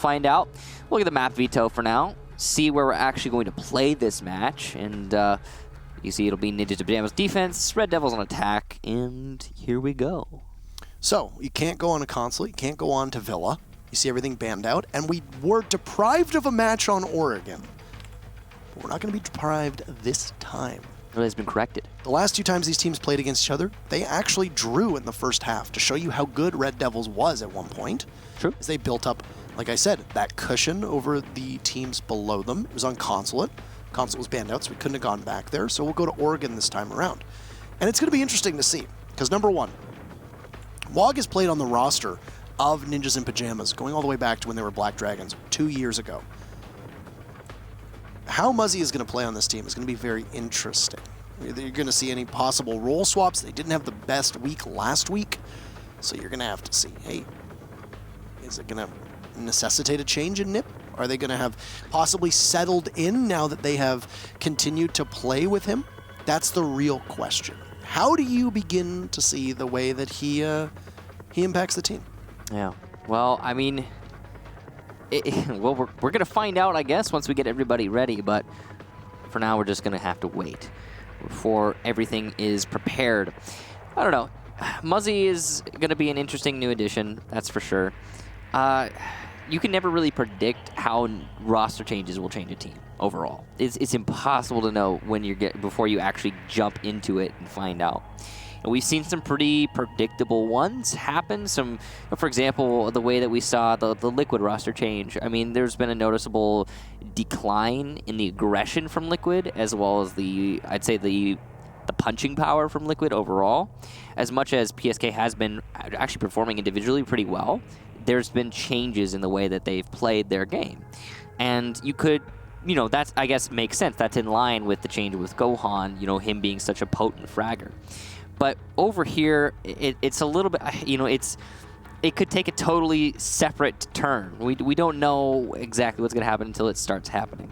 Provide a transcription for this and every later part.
find out. We'll get the map veto for now, see where we're actually going to play this match, and you see it'll be Ninjas of Pyjamas defense, Red Devils on attack, and here we go. So, you can't go on a console, you can't go on to Villa. You see everything banned out, and we were deprived of a match on Oregon. But we're not going to be deprived this time. It has been corrected. The last 2 times these teams played against each other, they actually drew in the first half to show you how good Red Devils was at one point. True. As they built up, like I said, that cushion over the teams below them. It was on Consulate. Consulate was banned out, so we couldn't have gone back there. So we'll go to Oregon this time around. And it's going to be interesting to see, because number one, WOG has played on the roster of Ninjas in Pyjamas, going all the way back to when they were Black Dragons 2 years ago. How Muzzy is going to play on this team is going to be very interesting. You're going to see any possible role swaps. They didn't have the best week last week, so you're going to have to see, hey, is it going to necessitate a change in NIP? Are they going to have possibly settled in now that they have continued to play with him? That's the real question. How do you begin to see the way that he impacts the team? Yeah, well, I mean, well, we're going to find out, I guess, once we get everybody ready, but for now, we're just going to have to wait before everything is prepared. I don't know. Muzzy is going to be an interesting new addition, that's for sure. You can never really predict how roster changes will change a team overall. It's impossible to know when before you actually jump into it and find out. And we've seen some pretty predictable ones happen. Some, for example, the way that we saw the Liquid roster change. I mean, there's been a noticeable decline in the aggression from Liquid, as well as I'd say the punching power from Liquid overall. As much as PSK has been actually performing individually pretty well, there's been changes in the way that they've played their game. And you could, that's, I guess, makes sense. That's in line with the change with Gohan, him being such a potent fragger. But over here, it's a little bit, it could take a totally separate turn. We don't know exactly what's going to happen until it starts happening.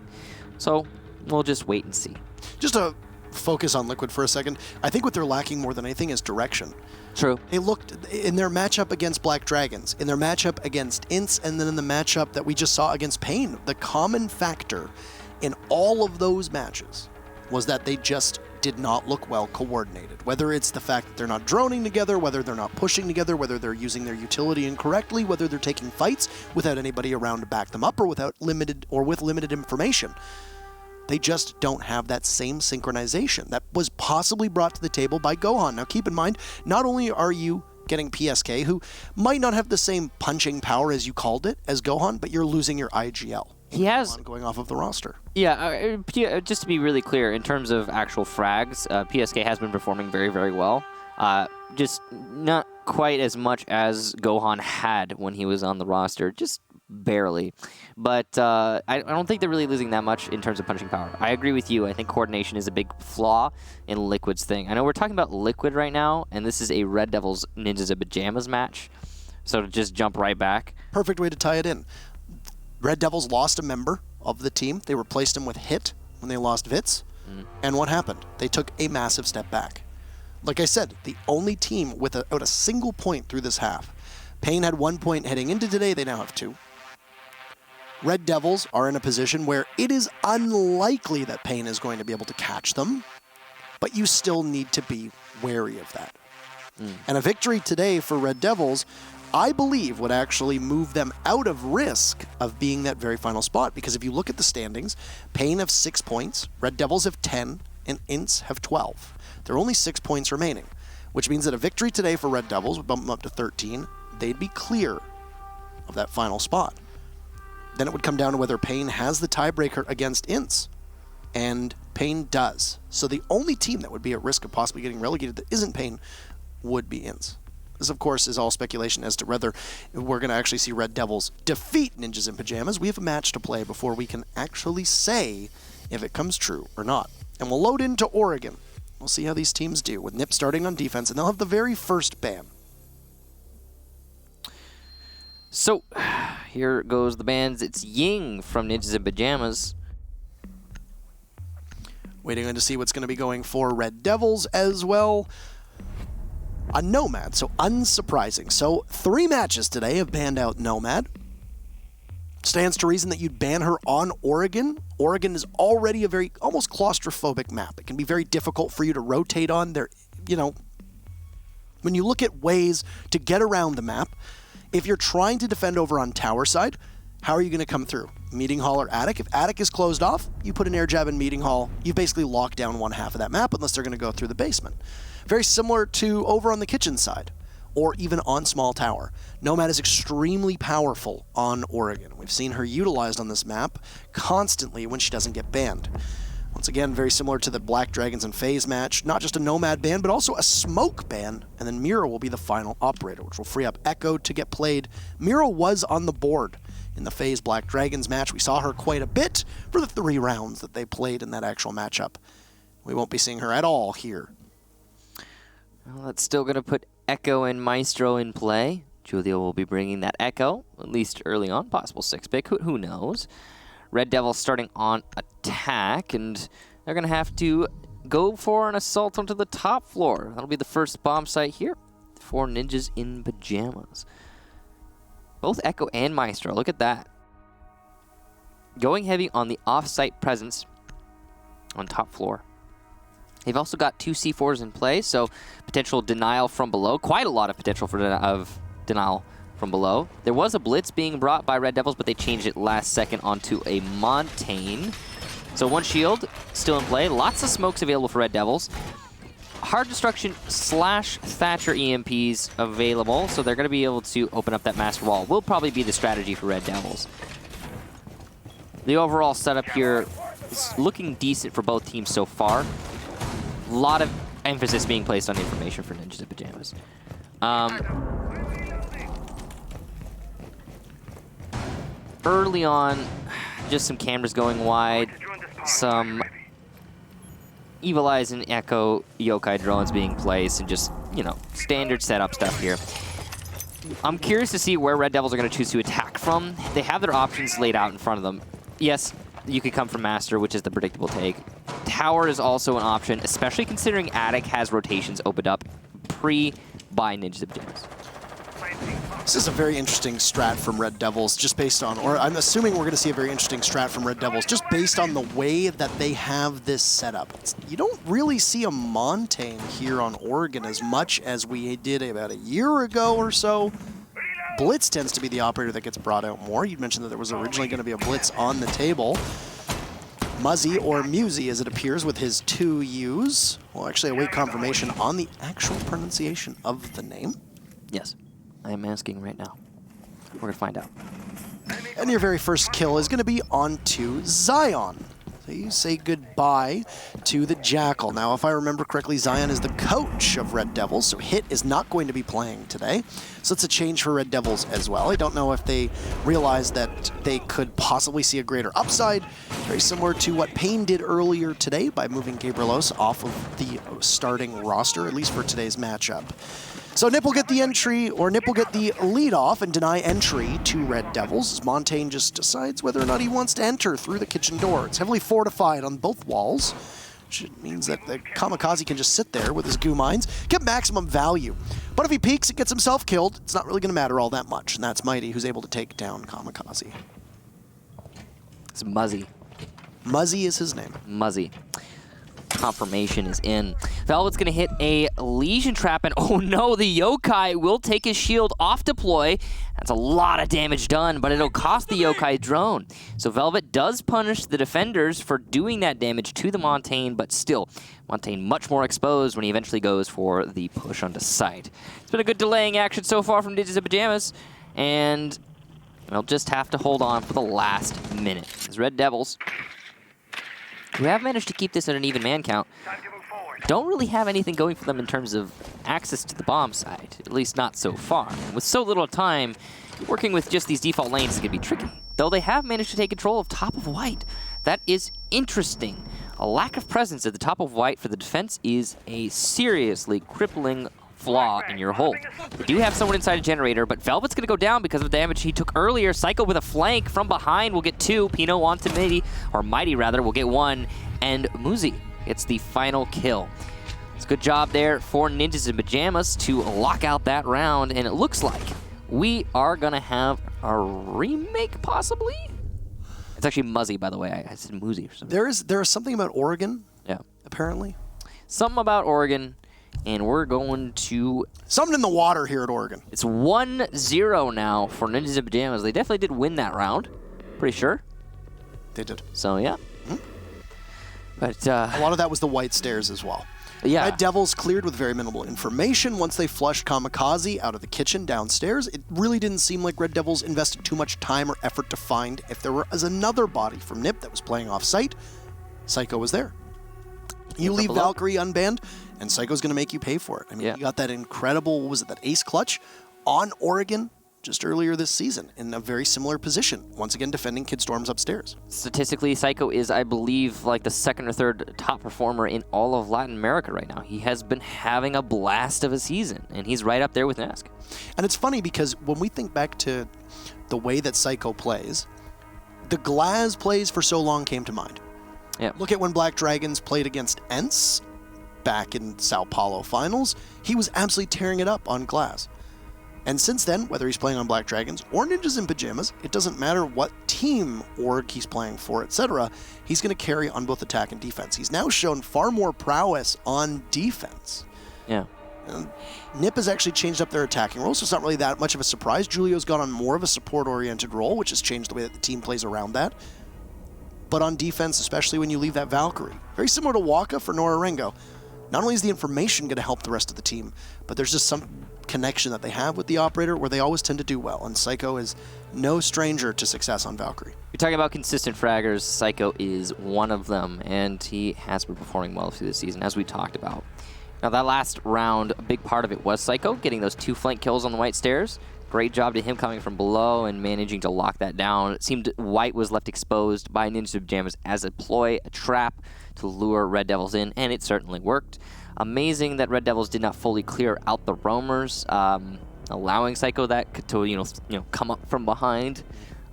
So we'll just wait and see. Just to focus on Liquid for a second, I think what they're lacking more than anything is direction. True. They looked in their matchup against Black Dragons, in their matchup against INTZ, and then in the matchup that we just saw against Pain. The common factor in all of those matches was that they just did not look well coordinated. Whether it's the fact that they're not droning together, whether they're not pushing together, whether they're using their utility incorrectly, whether they're taking fights without anybody around to back them up, or with limited information. They just don't have that same synchronization that was possibly brought to the table by Gohan. Now keep in mind, not only are you getting PSK, who might not have the same punching power as you called it as Gohan, but you're losing your IGL. He has going off of the roster. Yeah, just to be really clear, in terms of actual frags, PSK has been performing very, very well. Just not quite as much as Gohan had when he was on the roster, just barely. But I don't think they're really losing that much in terms of punching power. I agree with you. I think coordination is a big flaw in Liquid's thing. I know we're talking about Liquid right now, and this is a Red Devils Ninjas of Pyjamas match. So to just jump right back. Perfect way to tie it in. Red Devils lost a member of the team. They replaced him with Hit when they lost Vitz. And what happened? They took a massive step back. Like I said, the only team without a single point through this half. Pain had 1 point heading into today. They now have 2. Red Devils are in a position where it is unlikely that Pain is going to be able to catch them, but you still need to be wary of that. And a victory today for Red Devils, I believe, would actually move them out of risk of being that very final spot. Because if you look at the standings, Pain have 6 points, Red Devils have 10, and INTZ have 12. There are only 6 points remaining, which means that a victory today for Red Devils would bump them up to 13. They'd be clear of that final spot. Then it would come down to whether Pain has the tiebreaker against INTZ, and Pain does. So the only team that would be at risk of possibly getting relegated that isn't Pain would be INTZ. This, of course, is all speculation as to whether we're going to actually see Red Devils defeat Ninjas in Pyjamas. We have a match to play before we can actually say if it comes true or not. And we'll load into Oregon. We'll see how these teams do, with NIP starting on defense, and they'll have the very first ban. So, here goes the bans. It's Ying from Ninjas in Pyjamas. Waiting on to see what's going to be going for Red Devils as well. A Nomad, so unsurprising. So 3 matches today have banned out Nomad. stands to reason that you'd ban her on Oregon. Oregon is already a very almost claustrophobic map. It can be very difficult for you to rotate on. There, you know, when you look at ways to get around the map, if you're trying to defend over on tower side, how are you going to come through? Meeting hall or attic? If attic is closed off, you put an air jab in meeting hall. You basically lock down one half of that map unless they're going to go through the basement. Very similar to over on the kitchen side, or even on small tower. Nomad is extremely powerful on Oregon. We've seen her utilized on this map constantly when she doesn't get banned. Once again, very similar to the Black Dragons and FaZe match. Not just a Nomad ban, but also a Smoke ban. And then Mira will be the final operator, which will free up Echo to get played. Mira was on the board in the FaZe Black Dragons match. We saw her quite a bit for the 3 rounds that they played in that actual matchup. We won't be seeing her at all here. Well, that's still going to put Echo and Maestro in play. Julio will be bringing that Echo, at least early on, possible 6-pick, who knows. Red DevilS starting on attack, and they're going to have to go for an assault onto the top floor. That'll be the first bomb site here for Ninjas in Pyjamas. Both Echo and Maestro, look at that. Going heavy on the off-site presence on top floor. They've also got 2 C4s in play, so potential denial from below. Quite a lot of potential for denial from below. There was a blitz being brought by Red DevilS, but they changed it last second onto a Montaigne. So 1 shield still in play. Lots of smokes available for Red DevilS. Hard Destruction / Thatcher EMPs available, so they're going to be able to open up that master wall. Will probably be the strategy for Red DevilS. The overall setup here is looking decent for both teams so far. A lot of emphasis being placed on information for Ninjas in Pyjamas. Early on, just some cameras going wide, some Evil Eyes and Echo Yokai drones being placed, and just, you know, standard setup stuff here. I'm curious to see where Red DevilS are going to choose to attack from. They have their options laid out in front of them. Yes, you could come from Master, which is the predictable take. Tower is also an option, especially considering Attic has rotations opened up by Ninjas in Pyjamas. This is a very interesting strat from Red DevilS, just based on, or I'm assuming we're going to see a very interesting strat from Red DevilS, just based on the way that they have this setup. You don't really see a Montaigne here on Oregon as much as we did about a year ago or so. Blitz tends to be the operator that gets brought out more. You mentioned that there was originally going to be a Blitz on the table. Muzzy, or Musy as it appears with his 2 U's. We'll actually await confirmation on the actual pronunciation of the name. Yes. I am asking right now. We're going to find out. And your very first kill is going to be onto Zion. So you say goodbye to the Jackal. Now, if I remember correctly, Zion is the coach of Red DevilS, so Hit is not going to be playing today. So it's a change for Red DevilS as well. I don't know if they realized that they could possibly see a greater upside. Very similar to what Payne did earlier today by moving Gabrielos off of the starting roster, at least for today's matchup. So Nip will get the entry, or Nip will get the lead off and deny entry to Red DevilS as Montaigne just decides whether or not he wants to enter through the kitchen door. It's heavily fortified on both walls, which means that the Kamikaze can just sit there with his goo mines, get maximum value. But if he peeks and gets himself killed, it's not really going to matter all that much, and that's Mighty who's able to take down Kamikaze. It's Muzzy. Muzzy is his name. Muzzy. Confirmation is in. Velvet's going to hit a Legion Trap, and oh no, the Yokai will take his shield off deploy. That's a lot of damage done, but it'll cost the Yokai drone. So Velvet does punish the defenders for doing that damage to the Montaigne, but still, Montaigne much more exposed when he eventually goes for the push onto site. It's been a good delaying action so far from Ninjas in Pyjamas, and they'll just have to hold on for the last minute. As Red DevilS, who have managed to keep this at an even man count, don't really have anything going for them in terms of access to the bomb site, at least not so far. With so little time, working with just these default lanes is going to be tricky, though they have managed to take control of top of white. That is interesting. A lack of presence at the top of white for the defense is a seriously crippling flaw in your hold. They do have someone inside a generator, but Velvet's going to go down because of the damage he took earlier. Psycho with a flank from behind will get 2. Pino onto Mighty rather, will get 1. And Muzi gets the final kill. It's a good job there for Ninjas in Pyjamas to lock out that round, and it looks like we are going to have a remake, possibly? It's actually Muzzy, by the way. I said Moozy or something. There is something about Oregon, Yeah. apparently. Something about Oregon, and we're going to... Something in the water here at Oregon. It's 1-0 now for Ninjas in Pyjamas. They definitely did win that round. Pretty sure. They did. So, yeah. But a lot of that was the white stairs as well. Yeah. Red Devils cleared with very minimal information once they flushed Kamikaze out of the kitchen downstairs. It really didn't seem like Red Devils invested too much time or effort to find if there was another body from NIP that was playing off-site. Psycho was there. You leave Valkyrie unbanned, and Psycho's going to make you pay for it. I mean, you got that incredible, what was it, that ace clutch on Oregon just earlier this season in a very similar position, once again defending Kid Storm's upstairs. Statistically, Psycho is, I believe, like the second or third top performer in all of Latin America right now. He has been having a blast of a season, and he's right up there with Nesk. And it's funny because when we think back to the way that Psycho plays, the Glaz plays for so long came to mind. Yeah. Look at when Black Dragons played against ENTZ back in Sao Paulo finals. He was absolutely tearing it up on Glaz. And since then, whether he's playing on Black Dragons or Ninjas in Pyjamas, it doesn't matter what team org he's playing for, etc., he's going to carry on both attack and defense. He's now shown far more prowess on defense. Yeah. And NIP has actually changed up their attacking role, so it's not really that much of a surprise. Julio's gone on more of a support-oriented role, which has changed the way that the team plays around that. But on defense, especially when you leave that Valkyrie, very similar to Waka for Norarengo, not only is the information going to help the rest of the team, but there's just some connection that they have with the operator where they always tend to do well, and Psycho is no stranger to success on Valkyrie. You're talking about consistent fraggers. Psycho is one of them, and he has been performing well through the season, as we talked about. Now, that last round, a big part of it was Psycho getting those 2 flank kills on the white stairs. Great job to him coming from below and managing to lock that down. It seemed white was left exposed by Ninjas in Pyjamas as a ploy, a trap to lure Red Devils in, and it certainly worked. Amazing that Red Devils did not fully clear out the roamers, allowing Psycho that to come up from behind.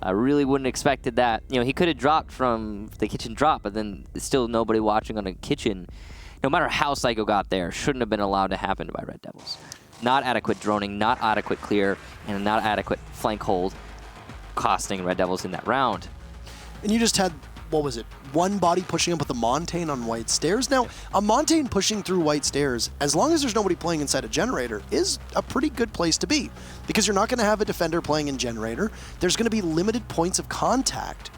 I really wouldn't have expected that. He could have dropped from the kitchen drop, but then still nobody watching on a kitchen. No matter how Psycho got there, shouldn't have been allowed to happen by Red Devils. Not adequate droning, not adequate clear, and not adequate flank hold, costing Red Devils in that round. And you just had, what was it, one body pushing up with a Montaigne on white stairs? Now, a Montaigne pushing through white stairs, as long as there's nobody playing inside a generator, is a pretty good place to be. Because you're not going to have a defender playing in generator. There's going to be limited points of contact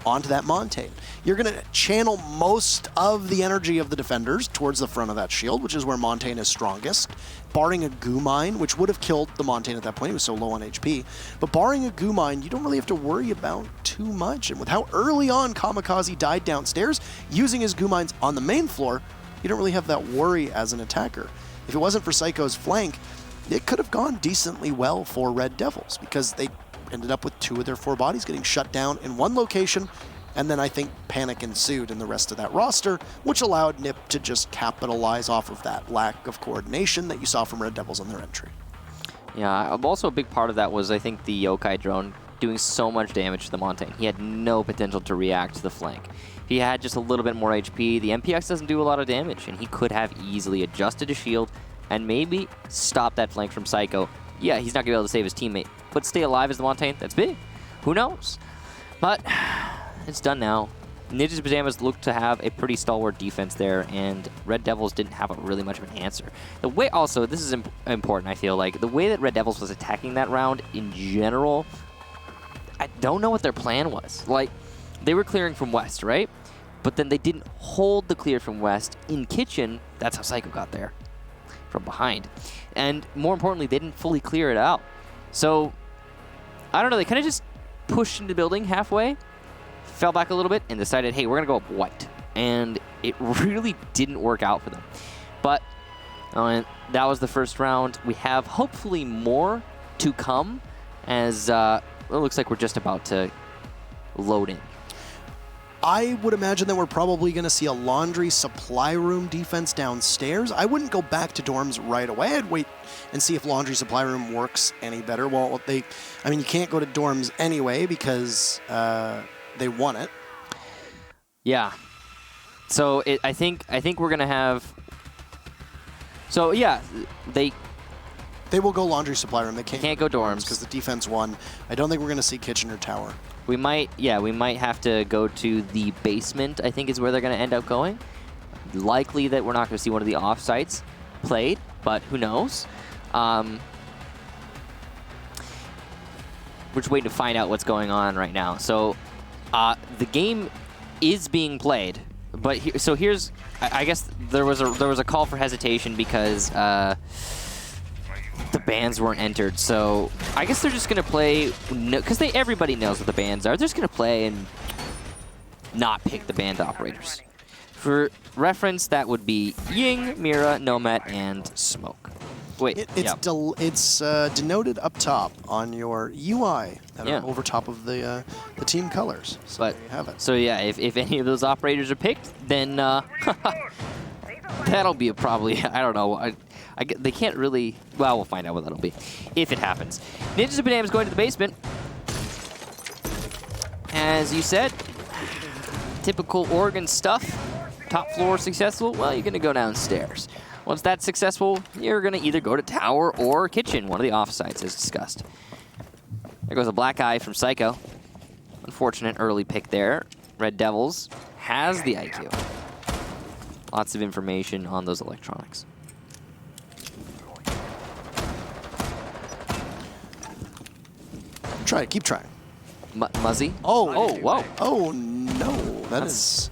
onto that Montaigne. You're going to channel most of the energy of the defenders towards the front of that shield, which is where Montaigne is strongest, barring a goo mine, which would have killed the Montaigne at that point. He was so low on HP. But barring a goo mine, you don't really have to worry about too much. And with how early on Kamikaze died downstairs, using his goo mines on the main floor, you don't really have that worry as an attacker. If it wasn't for Psycho's flank, it could have gone decently well for Red Devils, because they ended up with 2 of their 4 bodies getting shut down in one location, and then I think panic ensued in the rest of that roster, which allowed NIP to just capitalize off of that lack of coordination that you saw from Red Devils on their entry. Yeah, also a big part of that was, I think, the Yokai drone doing so much damage to the Montaigne. He had no potential to react to the flank. If he had just a little bit more HP, the MPX doesn't do a lot of damage, and he could have easily adjusted his shield and maybe stopped that flank from Psycho. Yeah, he's not going to be able to save his teammate, but stay alive as the Montaigne, that's big. Who knows? But it's done now. Ninjas in Pyjamas looked to have a pretty stalwart defense there, and Red Devils didn't have really much of an answer. The way, also, this is important, I feel like, the way that Red Devils was attacking that round in general, I don't know what their plan was. Like, they were clearing from west, right? But then they didn't hold the clear from west in kitchen. That's how Psycho got there, from behind. And more importantly, they didn't fully clear it out. So, I don't know, they kind of just pushed into the building halfway, fell back a little bit, and decided, hey, we're going to go up white. And it really didn't work out for them. But that was the first round. We have hopefully more to come, as it looks like we're just about to load in. I would imagine that we're probably going to see a laundry supply room defense downstairs. I wouldn't go back to dorms right away. I'd wait and see if laundry supply room works any better. Well, you can't go to dorms anyway because they won it. Yeah. So I think we're going to have... So, yeah, they They will go laundry supply room. They can't go dorms because the defense won. I don't think we're going to see kitchen or tower. We might have to go to the basement, I think is where they're going to end up going. Likely that we're not going to see one of the off-sites played, but who knows? We're just waiting to find out what's going on right now. So the game is being played, but here's, I guess there was a call for hesitation because the bans weren't entered. So I guess they're just gonna play, because everybody knows what the bans are. They're just gonna play and not pick the banned operators. For reference, that would be Ying, Mira, Nomad, and Smoke. Wait, it's denoted up top on your UI that are over top of the team colors. So there you have it. So yeah, if any of those operators are picked, then that'll be probably, I don't know. They can't really, well, we'll find out what that'll be if it happens. Ninjas of Pyjamas is going to the basement. As you said, typical Oregon stuff. Top floor successful, well, you're going to go downstairs. Once that's successful, you're going to either go to tower or kitchen, one of the offsites as discussed. There goes a black eye from Psycho. Unfortunate early pick there. Red DevilS has the IQ. Lots of information on those electronics. Try it, keep trying. Muzzy? Oh, whoa. Oh, no. That's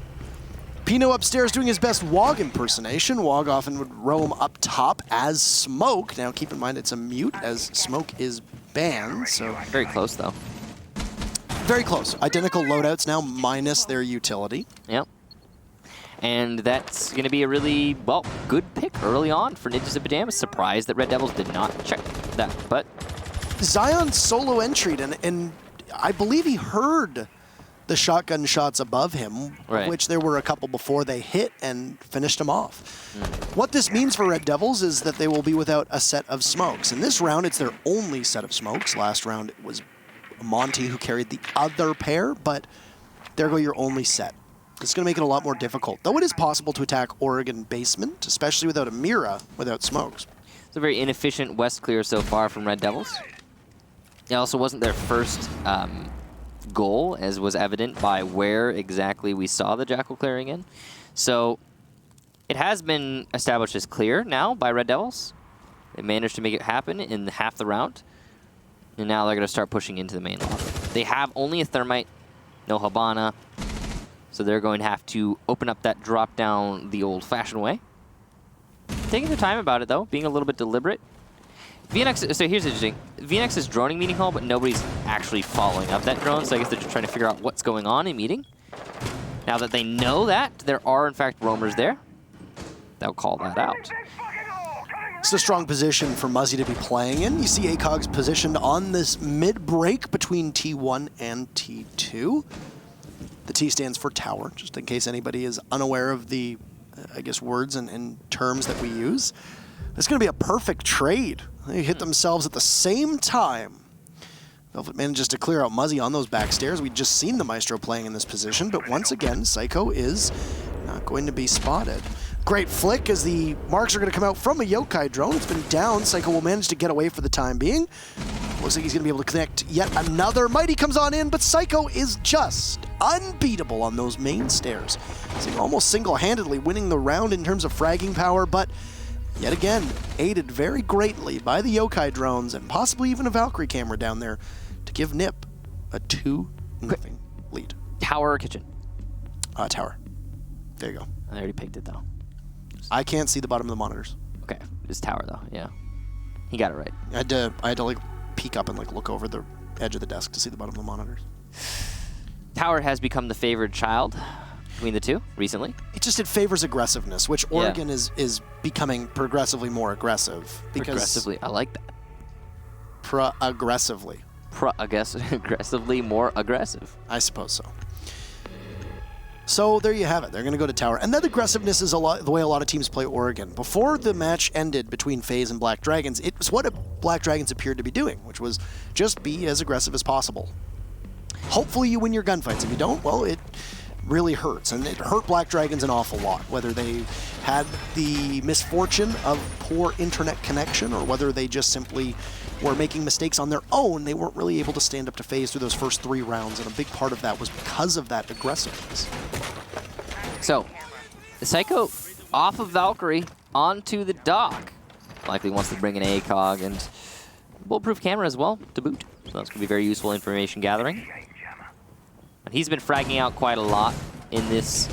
Pino upstairs doing his best Wog impersonation. Wog often would roam up top as Smoke. Now, keep in mind it's a mute as Smoke is banned, so... Very close, though. Very close. Identical loadouts now minus their utility. Yep. And that's going to be a really, well, good pick early on for Ninjas of Pyjamas. Surprised that Red DevilS did not check that, but... Zion solo entry'd, and I believe he heard the shotgun shots above him, which there were a couple before they hit and finished him off. What this means for Red DevilS is that they will be without a set of smokes. In this round, it's their only set of smokes. Last round, it was Monty who carried the other pair, but there go your only set. It's going to make it a lot more difficult, though it is possible to attack Oregon basement, especially without a Mira, without smokes. It's a very inefficient west clear so far from Red DevilS. It also wasn't their first goal, as was evident by where exactly we saw the Jackal clearing in. So it has been established as clear now by Red DevilS. They managed to make it happen in half the round. And now they're going to start pushing into the main lobby. They have only a Thermite, no Habana. So they're going to have to open up that drop down the old-fashioned way. Taking their time about it, though, being a little bit deliberate. VNX, so here's interesting. VNX is droning meeting hall, but nobody's actually following up that drone, so I guess they're just trying to figure out what's going on in meeting. Now that they know that, there are in fact roamers there. They'll call that out. It's a strong position for Muzzy to be playing in. You see ACOG's positioned on this mid-break between T1 and T2. The T stands for tower, just in case anybody is unaware of the, I guess, words and terms that we use. It's going to be a perfect trade. They hit themselves at the same time. Velvet manages to clear out Muzzy on those back stairs. We'd just seen the Maestro playing in this position, but once again, Psycho is not going to be spotted. Great flick as the marks are going to come out from a Yokai drone. It's been down. Psycho will manage to get away for the time being. Looks like he's going to be able to connect yet another. Mighty comes on in, but Psycho is just unbeatable on those main stairs. So almost single-handedly winning the round in terms of fragging power, but yet again, aided very greatly by the Yokai drones and possibly even a Valkyrie camera down there to give Nip a 2-0 lead. Tower or kitchen? Tower. There you go. I already picked it, though. I can't see the bottom of the monitors. Okay, it's tower, though, yeah. He got it right. I had to like, peek up and like look over the edge of the desk to see the bottom of the monitors. Tower has become the favored child between the two recently. It favors aggressiveness, which Oregon is becoming progressively more aggressive. Progressively, I like that. Aggressively. Aggressively more aggressive. I suppose so. So there you have it. They're going to go to tower. And that aggressiveness is the way a lot of teams play Oregon. Before the match ended between FaZe and Black Dragons, it was what Black Dragons appeared to be doing, which was just be as aggressive as possible. Hopefully you win your gunfights. If you don't, well, it really hurts. And it hurt Black Dragons an awful lot, whether they had the misfortune of poor internet connection or whether they just simply were making mistakes on their own. They weren't really able to stand up to phase through those first 3 rounds, and a big part of that was because of that aggressiveness. So, the Psycho off of Valkyrie onto the dock. Likely wants to bring an ACOG and bulletproof camera as well to boot. So that's going to be very useful information gathering. And he's been fragging out quite a lot in this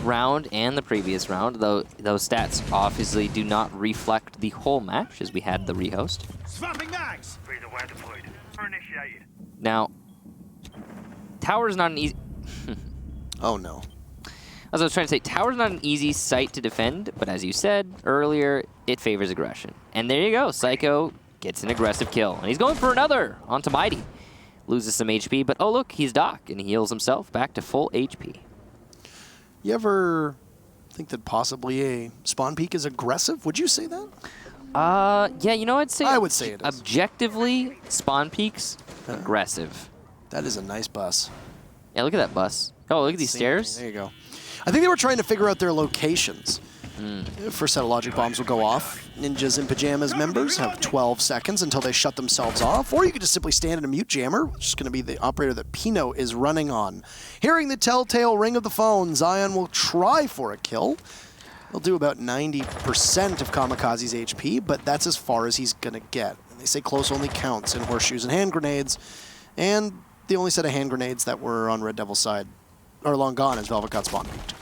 round and the previous round, though those stats obviously do not reflect the whole match as we had the rehost. Swapping mags. Now, Tower's not an easy... Oh no. As I was trying to say, Tower's not an easy site to defend, but as you said earlier, it favors aggression. And there you go, Psycho gets an aggressive kill. And he's going for another onto Mighty. Loses some HP, but oh look, he's Doc, and he heals himself back to full HP. You ever think that possibly a spawn peak is aggressive? Would you say that? Yeah, you know, I would say it is. Objectively, spawn peaks, aggressive. That is a nice bus. Yeah, look at that bus. Oh, look at these stairs. There you go. I think they were trying to figure out their locations. First set of logic bombs will go off. Ninjas in Pyjamas members have 12 seconds until they shut themselves off. Or you could just simply stand in a mute jammer, which is going to be the operator that Pino is running on. Hearing the telltale ring of the phone, Zion will try for a kill. He'll do about 90% of Kamikaze's HP, but that's as far as he's going to get. And they say close only counts in horseshoes and hand grenades. And the only set of hand grenades that were on Red Devil's side are long gone as Velvet got spawn peaked.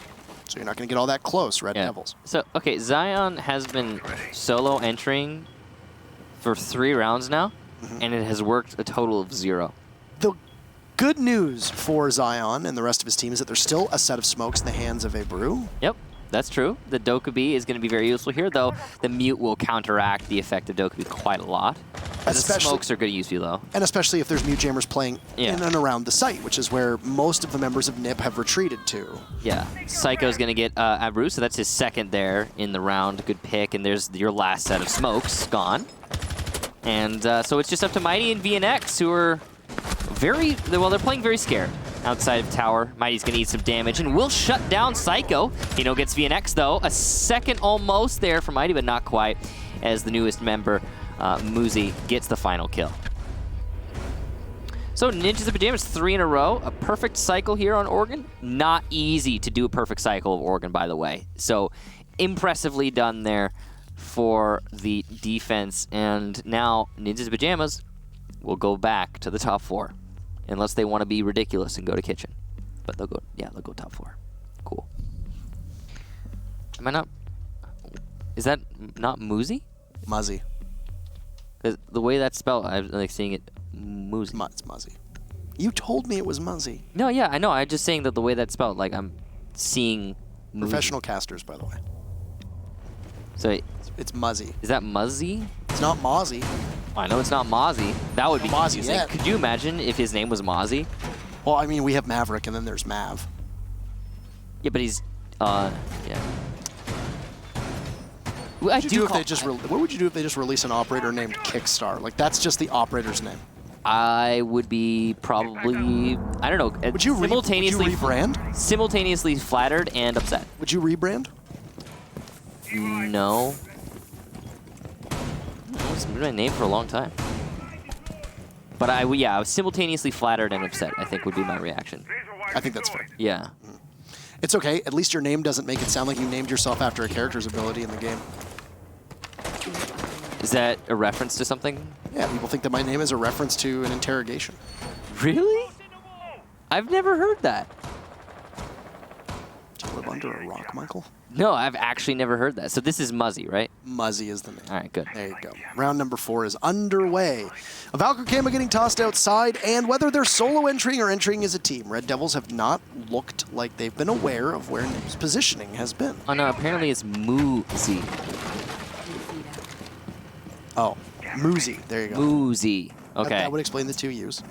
So you're not going to get all that close, Red Devils. So, okay, Zion has been solo entering for 3 rounds now, and it has worked a total of 0. The good news for Zion and the rest of his team is that there's still a set of smokes in the hands of a Brew. Yep, that's true. The Dokubi is going to be very useful here, though the mute will counteract the effect of Dokubi quite a lot. The smokes are good use you, though. And especially if there's mute jammers playing in and around the site, which is where most of the members of NIP have retreated to. Yeah, Psycho's going to get Abru, so that's his second there in the round. Good pick, and there's your last set of smokes gone. And so it's just up to Mighty and VNX, who are well, they're playing very scared outside of Tower. Mighty's going to eat some damage, and will shut down Psycho. Pino gets VNX, though. A second almost there for Mighty, but not quite, as the newest member, Muzi, gets the final kill. So Ninjas in Pyjamas 3 in a row. A perfect cycle here on Oregon. Not easy to do a perfect cycle of Oregon, by the way. So impressively done there for the defense. And now Ninjas in Pyjamas will go back to the top 4. Unless they want to be ridiculous and go to Kitchen. But they'll go, yeah, they'll go top 4. Cool. Am I not... Is that not Muzi? Muzzy. The way that's spelled, I'm like seeing it Muzi. It's Muzzy. You told me it was Muzzy. No, yeah, I know. I'm just saying that the way that's spelled, like I'm seeing Muzi. Professional casters, by the way. So it's Muzzy. Is that Muzzy? It's not Mozzie. I know it's not Mozzie. That would be Mozzie confusing. yet. Could you imagine if his name was Mozzie? Well, I mean, we have Maverick, and then there's Mav. Yeah, but he's, yeah. What would you do if they just release an operator named Kickstar? Like, that's just the operator's name. I would be probably, I don't know, would you rebrand? Simultaneously flattered and upset. Would you rebrand? No. It's been my name for a long time. But I was simultaneously flattered and upset, I think would be my reaction. I think that's fair. Yeah. It's okay. At least your name doesn't make it sound like you named yourself after a character's ability in the game. Is that a reference to something? Yeah, people think that my name is a reference to an interrogation. Really? I've never heard that. Do you live under a rock, Michael? No, I've actually never heard that. So this is Muzzy, right? Muzzy is the name. All right, good. There you go. Round number 4 is underway. A Valkyrie getting tossed outside, and whether they're solo entering or entering as a team, Red Devils have not looked like they've been aware of where NIP's positioning has been. Oh no, apparently it's Muzi. Oh, Muzi. There you go. Muzi. Okay. That would explain the 2 U's.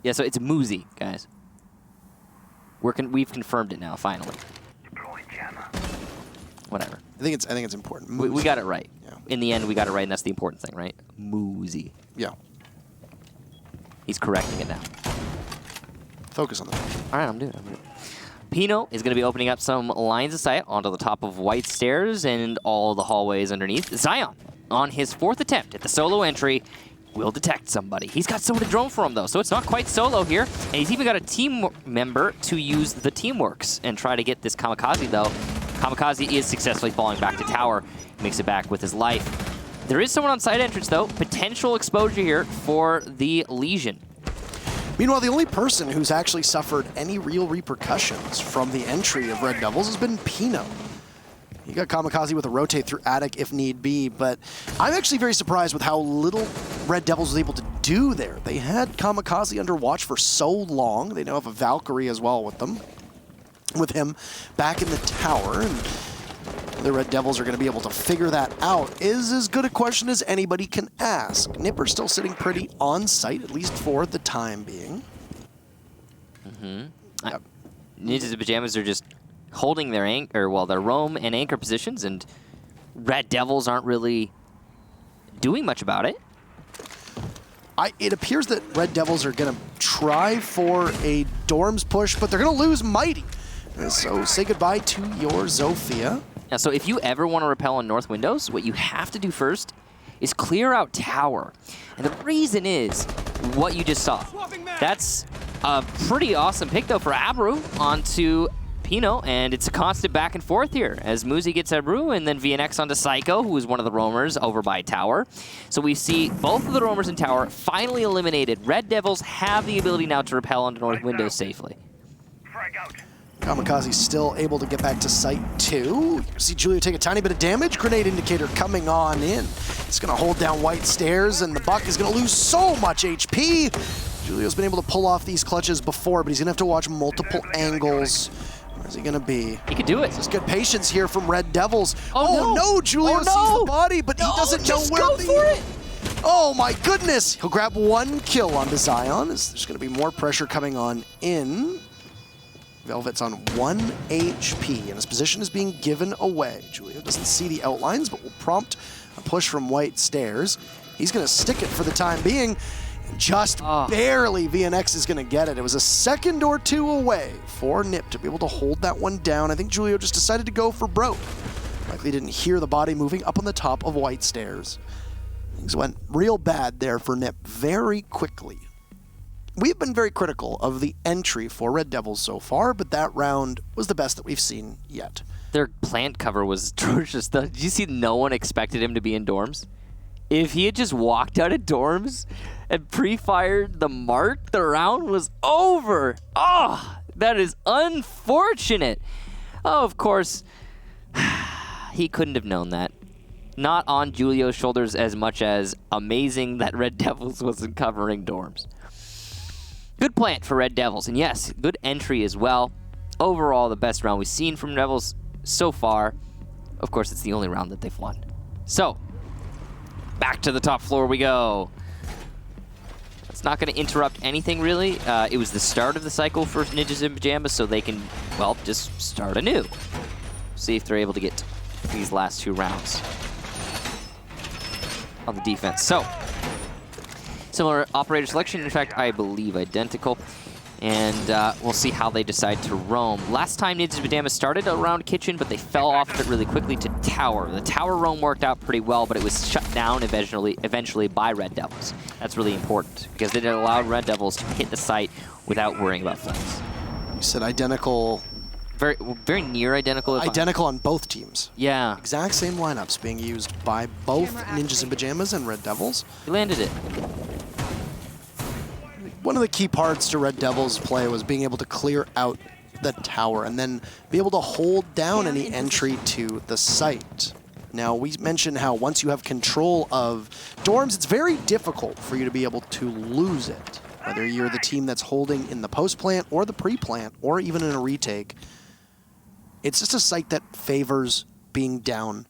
Yeah, so it's Muzi, guys. We've confirmed it now, finally. Whatever. I think it's important. We got it right. Yeah. In the end, we got it right, and that's the important thing, right? Muzi. Yeah. He's correcting it now. Focus on that. All right, I'm doing it. Pino is going to be opening up some lines of sight onto the top of white stairs and all the hallways underneath. Zion, on his 4th attempt at the solo entry, will detect somebody. He's got someone to drone for him, though, so it's not quite solo here. And he's even got a team member to use the teamworks and try to get this Kamikaze, though. Kamikaze is successfully falling back to tower. He makes it back with his life. There is someone on side entrance, though. Potential exposure here for the Legion. Meanwhile, the only person who's actually suffered any real repercussions from the entry of Red Devils has been Pino. You got Kamikaze with a rotate through Attic if need be, but I'm actually very surprised with how little Red Devils was able to do there. They had Kamikaze under watch for so long. They now have a Valkyrie as well with them, with him back in the tower, and the Red Devils are going to be able to figure that out is as good a question as anybody can ask. Nipper's still sitting pretty on site, at least for the time being. Yep. Ninjas and Pyjamas are just holding their their roam and anchor positions, and Red Devils aren't really doing much about it. It appears that Red Devils are going to try for a Dorms push, but they're going to lose Mighty. So say goodbye to your Zofia. Now, so if you ever want to repel on north windows, what you have to do first is clear out tower. And the reason is what you just saw. That's a pretty awesome pick, though, for Abru onto Pino, and it's a constant back and forth here as Muzi gets Abru and then VNX onto Psycho, who is one of the roamers over by tower. So we see both of the roamers in tower finally eliminated. Red Devils have the ability now to repel onto north windows safely. Kamikaze's still able to get back to site 2. You see Julio take a tiny bit of damage. Grenade indicator coming on in. It's going to hold down white stairs, and the Buck is going to lose so much HP. Julio's been able to pull off these clutches before, but he's going to have to watch multiple angles. Where's he going to be? He could do it. There's good patience here from Red Devils. Oh no, Julio sees the body, but he doesn't know where go for it. Oh my goodness! He'll grab 1 kill onto Zion. There's going to be more pressure coming on in. Velvet's on 1 HP, and his position is being given away. Julio doesn't see the outlines, but will prompt a push from white stairs. He's going to stick it for the time being. Just barely VNX is going to get it. It was a second or 2 away for Nip to be able to hold that one down. I think Julio just decided to go for broke. Likely didn't hear the body moving up on the top of white stairs. Things went real bad there for Nip very quickly. We've been very critical of the entry for Red Devils so far, but that round was the best that we've seen yet. Their plant cover was atrocious. Did you see no one expected him to be in dorms? If he had just walked out of dorms and pre-fired the mark, the round was over. Oh, that is unfortunate. Oh, of course, he couldn't have known that. Not on Julio's shoulders as much as amazing that Red Devils wasn't covering dorms. Good plant for Red Devils, and yes, good entry as well. Overall, the best round we've seen from Devils so far. Of course, it's the only round that they've won. So, back to the top floor we go. It's not going to interrupt anything, really. It was the start of the cycle for Ninjas in Pyjamas, so they can, well, just start anew. See if they're able to get these last 2 rounds on the defense. So, similar operator selection, in fact, I believe identical. And we'll see how they decide to roam. Last time Ninjas in Pyjamas started around Kitchen, but they fell off of it really quickly to Tower. The Tower roam worked out pretty well, but it was shut down eventually by Red Devils. That's really important, because it allowed Red Devils to hit the site without worrying about flames. You said identical. Very near identical. Identical on both teams. Yeah. Exact same lineups being used by both Ninjas in Pyjamas and Red Devils. He landed it. One of the key parts to Red Devils' play was being able to clear out the tower and then be able to hold down any entry to the site. Now, we mentioned how once you have control of dorms, it's very difficult for you to be able to lose it. Whether you're the team that's holding in the post-plant or the pre-plant or even in a retake, it's just a site that favors being down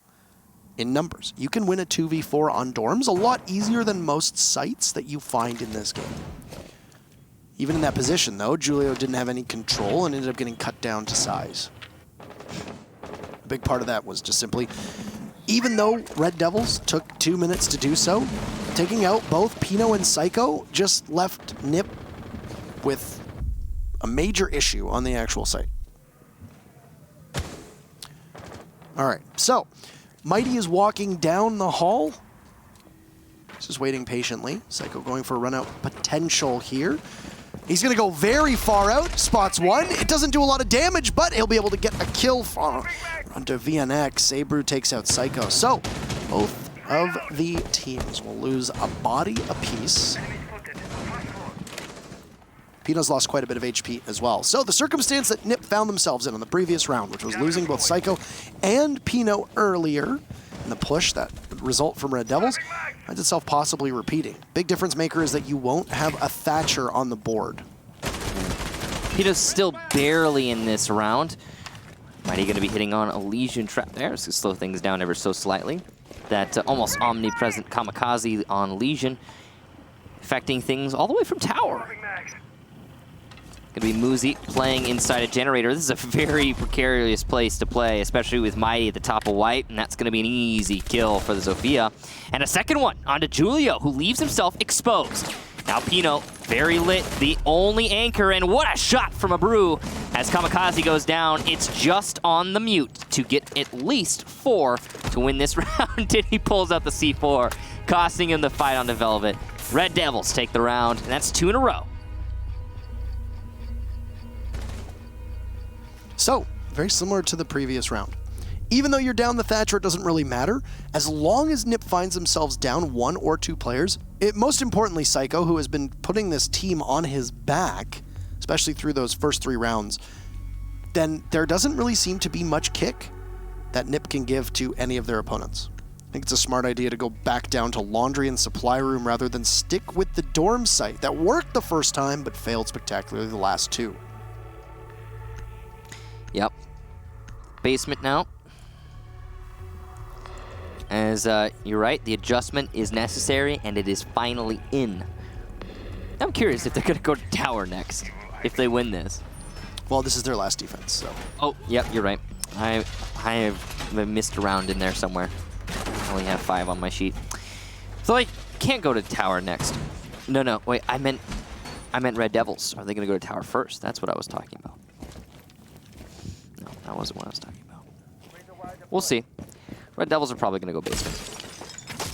in numbers. You can win a 2v4 on dorms a lot easier than most sites that you find in this game. Even in that position, though, Julio didn't have any control and ended up getting cut down to size. A big part of that was just simply, even though Red Devils took 2 minutes to do so, taking out both Pino and Psycho just left Nip with a major issue on the actual site. All right, so Mighty is walking down the hall. Just waiting patiently. Psycho going for a run out potential here. He's going to go very far out. Spots one. It doesn't do a lot of damage, but he'll be able to get a kill onto VNX. Sabrew takes out Psycho. So both of the teams will lose a body apiece. Pino's lost quite a bit of HP as well. So the circumstance that NIP found themselves in on the previous round, which was losing both Psycho and Pino earlier, and the push that would result from Red Devils, finds itself possibly repeating. Big difference maker is that you won't have a Thatcher on the board. Pino's still barely in this round. Mighty going to be hitting on a Legion trap there. It's going to slow things down ever so slightly. That almost omnipresent Kamikaze on Legion, affecting things all the way from tower. Going to be Muzi playing inside a generator. This is a very precarious place to play, especially with Mighty at the top of white, and that's going to be an easy kill for the Zofia. And a second one onto Julio, who leaves himself exposed. Now Pino, very lit, the only anchor, and what a shot from a Brew. As Kamikaze goes down, it's just on the mute to get at least 4 to win this round. And he pulls out the C4, costing him the fight onto Velvet. Red Devils take the round, and that's 2 in a row. So, very similar to the previous round. Even though you're down the Thatcher, it doesn't really matter. As long as NIP finds themselves down 1 or 2 players, most importantly Psycho, who has been putting this team on his back, especially through those first 3 rounds, then there doesn't really seem to be much kick that NIP can give to any of their opponents. I think it's a smart idea to go back down to Laundry and Supply Room rather than stick with the dorm site that worked the first time but failed spectacularly the last 2. Yep. Basement now. As you're right, the adjustment is necessary, and it is finally in. I'm curious if they're going to go to tower next, if they win this. Well, this is their last defense, so. Oh, yep, you're right. I have missed a round in there somewhere. I only have 5 on my sheet. So I can't go to tower next. No, wait, I meant Red Devils. Are they going to go to tower first? That's what I was talking about. No, that wasn't what I was talking about. We'll see. Red Devils are probably going to go basement.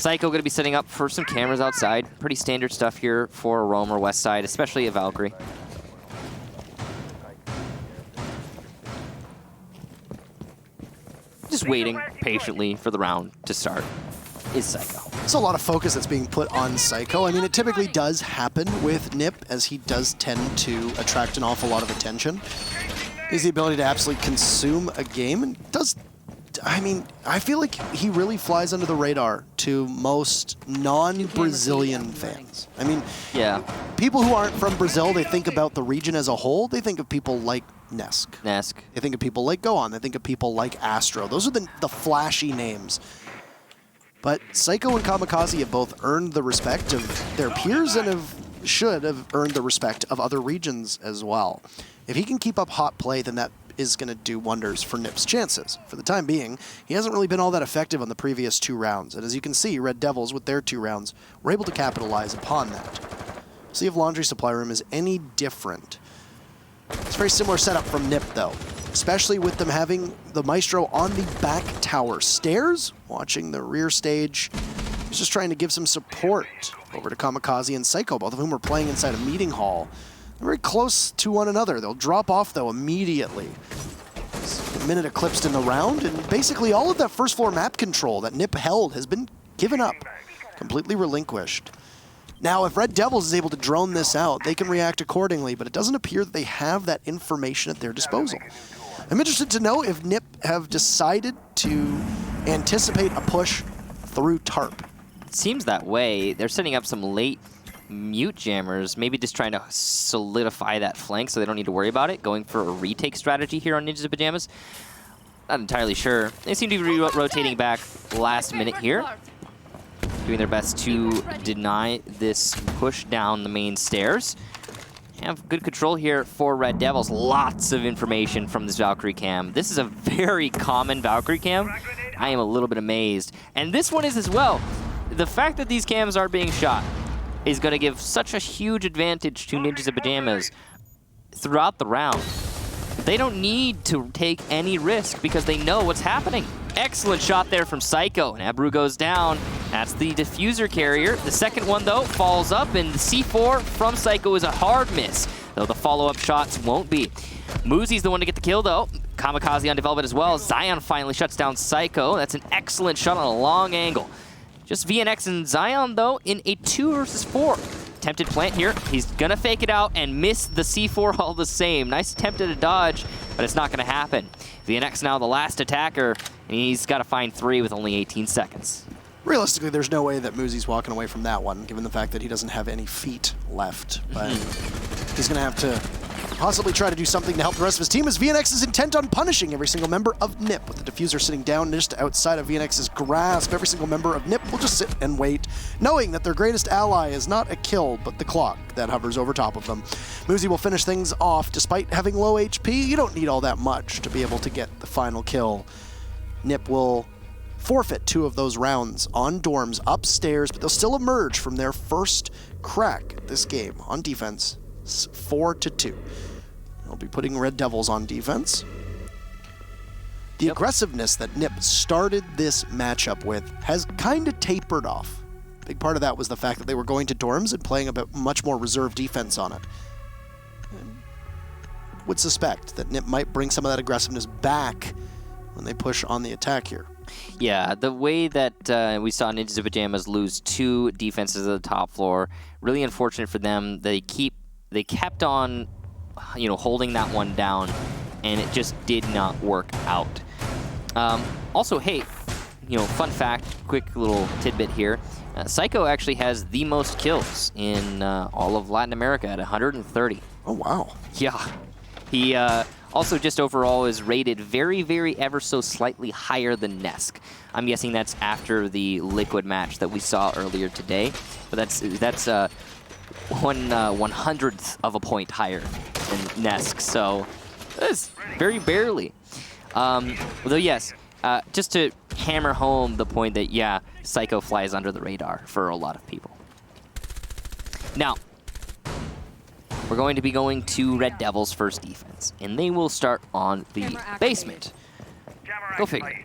Psycho going to be setting up for some cameras outside. Pretty standard stuff here for Rome or West Side, especially a Valkyrie. Just waiting patiently for the round to start is Psycho. There's a lot of focus that's being put on Psycho. I mean, it typically does happen with NIP, as he does tend to attract an awful lot of attention. He has the ability to absolutely consume a game, and does... I mean, I feel like he really flies under the radar to most non-Brazilian fans. I mean, yeah, people who aren't from Brazil, they think about the region as a whole. They think of people like Nesk. They think of people like Gohan. They think of people like Astro. Those are the flashy names. But Psycho and Kamikaze have both earned the respect of their peers and should have earned the respect of other regions as well. If he can keep up hot play, then that is going to do wonders for NIP's chances. For the time being, he hasn't really been all that effective on the previous 2 rounds, and as you can see, Red Devils, with their 2 rounds, were able to capitalize upon that. See if Laundry Supply Room is any different. It's a very similar setup from NIP, though, especially with them having the Maestro on the back tower stairs, watching the rear stage. He's just trying to give some support over to Kamikaze and Psycho, both of whom are playing inside a meeting hall. They're very close to one another. They'll drop off, though, immediately. It's a minute eclipsed in the round, and basically all of that first floor map control that NIP held has been given up, completely relinquished. Now, if Red Devils is able to drone this out, they can react accordingly, but it doesn't appear that they have that information at their disposal. I'm interested to know if NIP have decided to anticipate a push through TARP. It seems that way. They're setting up some late mute jammers, maybe just trying to solidify that flank so they don't need to worry about it, going for a retake strategy here on Ninjas of Pyjamas. Not entirely sure. They seem to be rotating back last minute here, doing their best to deny this push down the main stairs. Have good control here for Red Devils. Lots of information from this Valkyrie cam. This is a very common Valkyrie cam. I am a little bit amazed. And this one is as well. The fact that these cams are being shot is going to give such a huge advantage to Ninjas of Pyjamas. throughout the round. They don't need to take any risk because they know what's happening. Excellent shot there from Psycho, and Ebru goes down. That's the diffuser carrier. The second one, though, falls up, and the C4 from Psycho is a hard miss, though the follow-up shots won't be. Muzi's the one to get the kill, though. Kamikaze on development as well. Zion finally shuts down Psycho. That's an excellent shot on a long angle. Just VNX and Zion, though, in a 2 versus 4. Attempted plant here. He's gonna fake it out and miss the C4 all the same. Nice attempt at a dodge, but it's not gonna happen. VNX now the last attacker, and he's gotta find 3 with only 18 seconds. Realistically, there's no way that Muzi's walking away from that one, given the fact that he doesn't have any feet left. But he's gonna have to possibly try to do something to help the rest of his team, as VNX is intent on punishing every single member of NIP. With the diffuser sitting down just outside of VNX's grasp, every single member of NIP will just sit and wait, knowing that their greatest ally is not a kill, but the clock that hovers over top of them. Muzi will finish things off. Despite having low HP, you don't need all that much to be able to get the final kill. NIP will forfeit 2 of those rounds on dorms upstairs, but they'll still emerge from their first crack at this game on defense, 4-2. They'll be putting Red Devils on defense. The aggressiveness that NIP started this matchup with has kind of tapered off. Big part of that was the fact that they were going to dorms and playing a bit much more reserve defense on it. And would suspect that NIP might bring some of that aggressiveness back when they push on the attack here. Yeah, the way that we saw INTZ Pyjamas lose 2 defenses at the top floor, really unfortunate for them. They kept on, you know, holding that one down, and it just did not work out. Also, hey, you know, fun fact, quick little tidbit here. Psycho actually has the most kills in all of Latin America at 130. Oh, wow. Yeah. He also just overall is rated very, very ever so slightly higher than Nesk. I'm guessing that's after the Liquid match that we saw earlier today, but that's 1/100th of a point higher than Nesk, so that's very barely. Although yes, just to hammer home the point that, yeah, Psycho flies under the radar for a lot of people. Now, we're going to be going to Red Devils' first defense, and they will start on the basement. Go figure.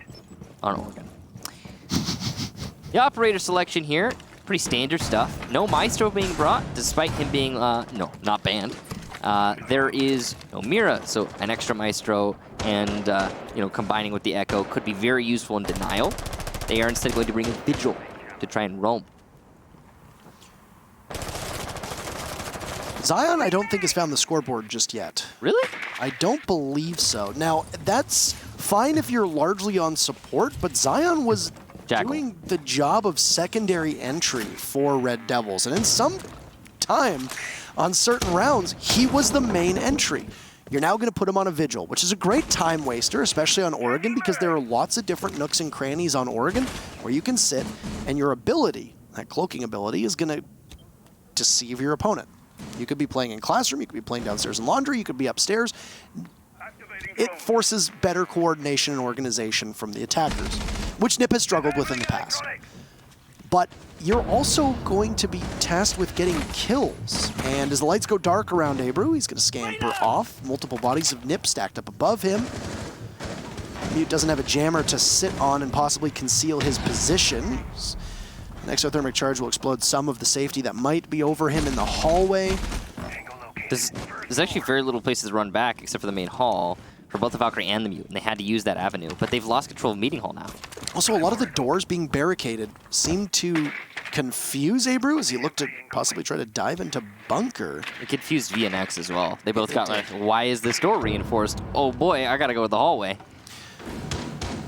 On Oregon. The operator selection here, pretty standard stuff. No Maestro being brought, despite him being, no, not banned. There is no Mira, so an extra Maestro and, you know, combining with the Echo could be very useful in denial. They are instead going to bring in Vigil to try and roam. Zion, I don't think, has found the scoreboard just yet. Really? I don't believe so. Now, that's fine if you're largely on support, but Zion was doing the job of secondary entry for Red Devils. And in some time, on certain rounds, he was the main entry. You're now going to put him on a Vigil, which is a great time waster, especially on Oregon, because there are lots of different nooks and crannies on Oregon where you can sit, and your ability, that cloaking ability, is going to deceive your opponent. You could be playing in classroom, you could be playing downstairs in laundry, you could be upstairs. It forces better coordination and organization from the attackers, which NIP has struggled with in the past. But you're also going to be tasked with getting kills. And as the lights go dark around Ebru, he's going to scamper off. Multiple bodies of NIP stacked up above him. Mute doesn't have a jammer to sit on and possibly conceal his position. An exothermic charge will explode some of the safety that might be over him in the hallway. There's actually very little places to run back except for the main hall for both the Valkyrie and the Mute, and they had to use that avenue, but they've lost control of Meeting Hall now. Also, a lot of the doors being barricaded seem to confuse Ebru as he looked to possibly try to dive into bunker. It confused VNX as well. They both got like, why is this door reinforced? Oh boy, I gotta go to the hallway.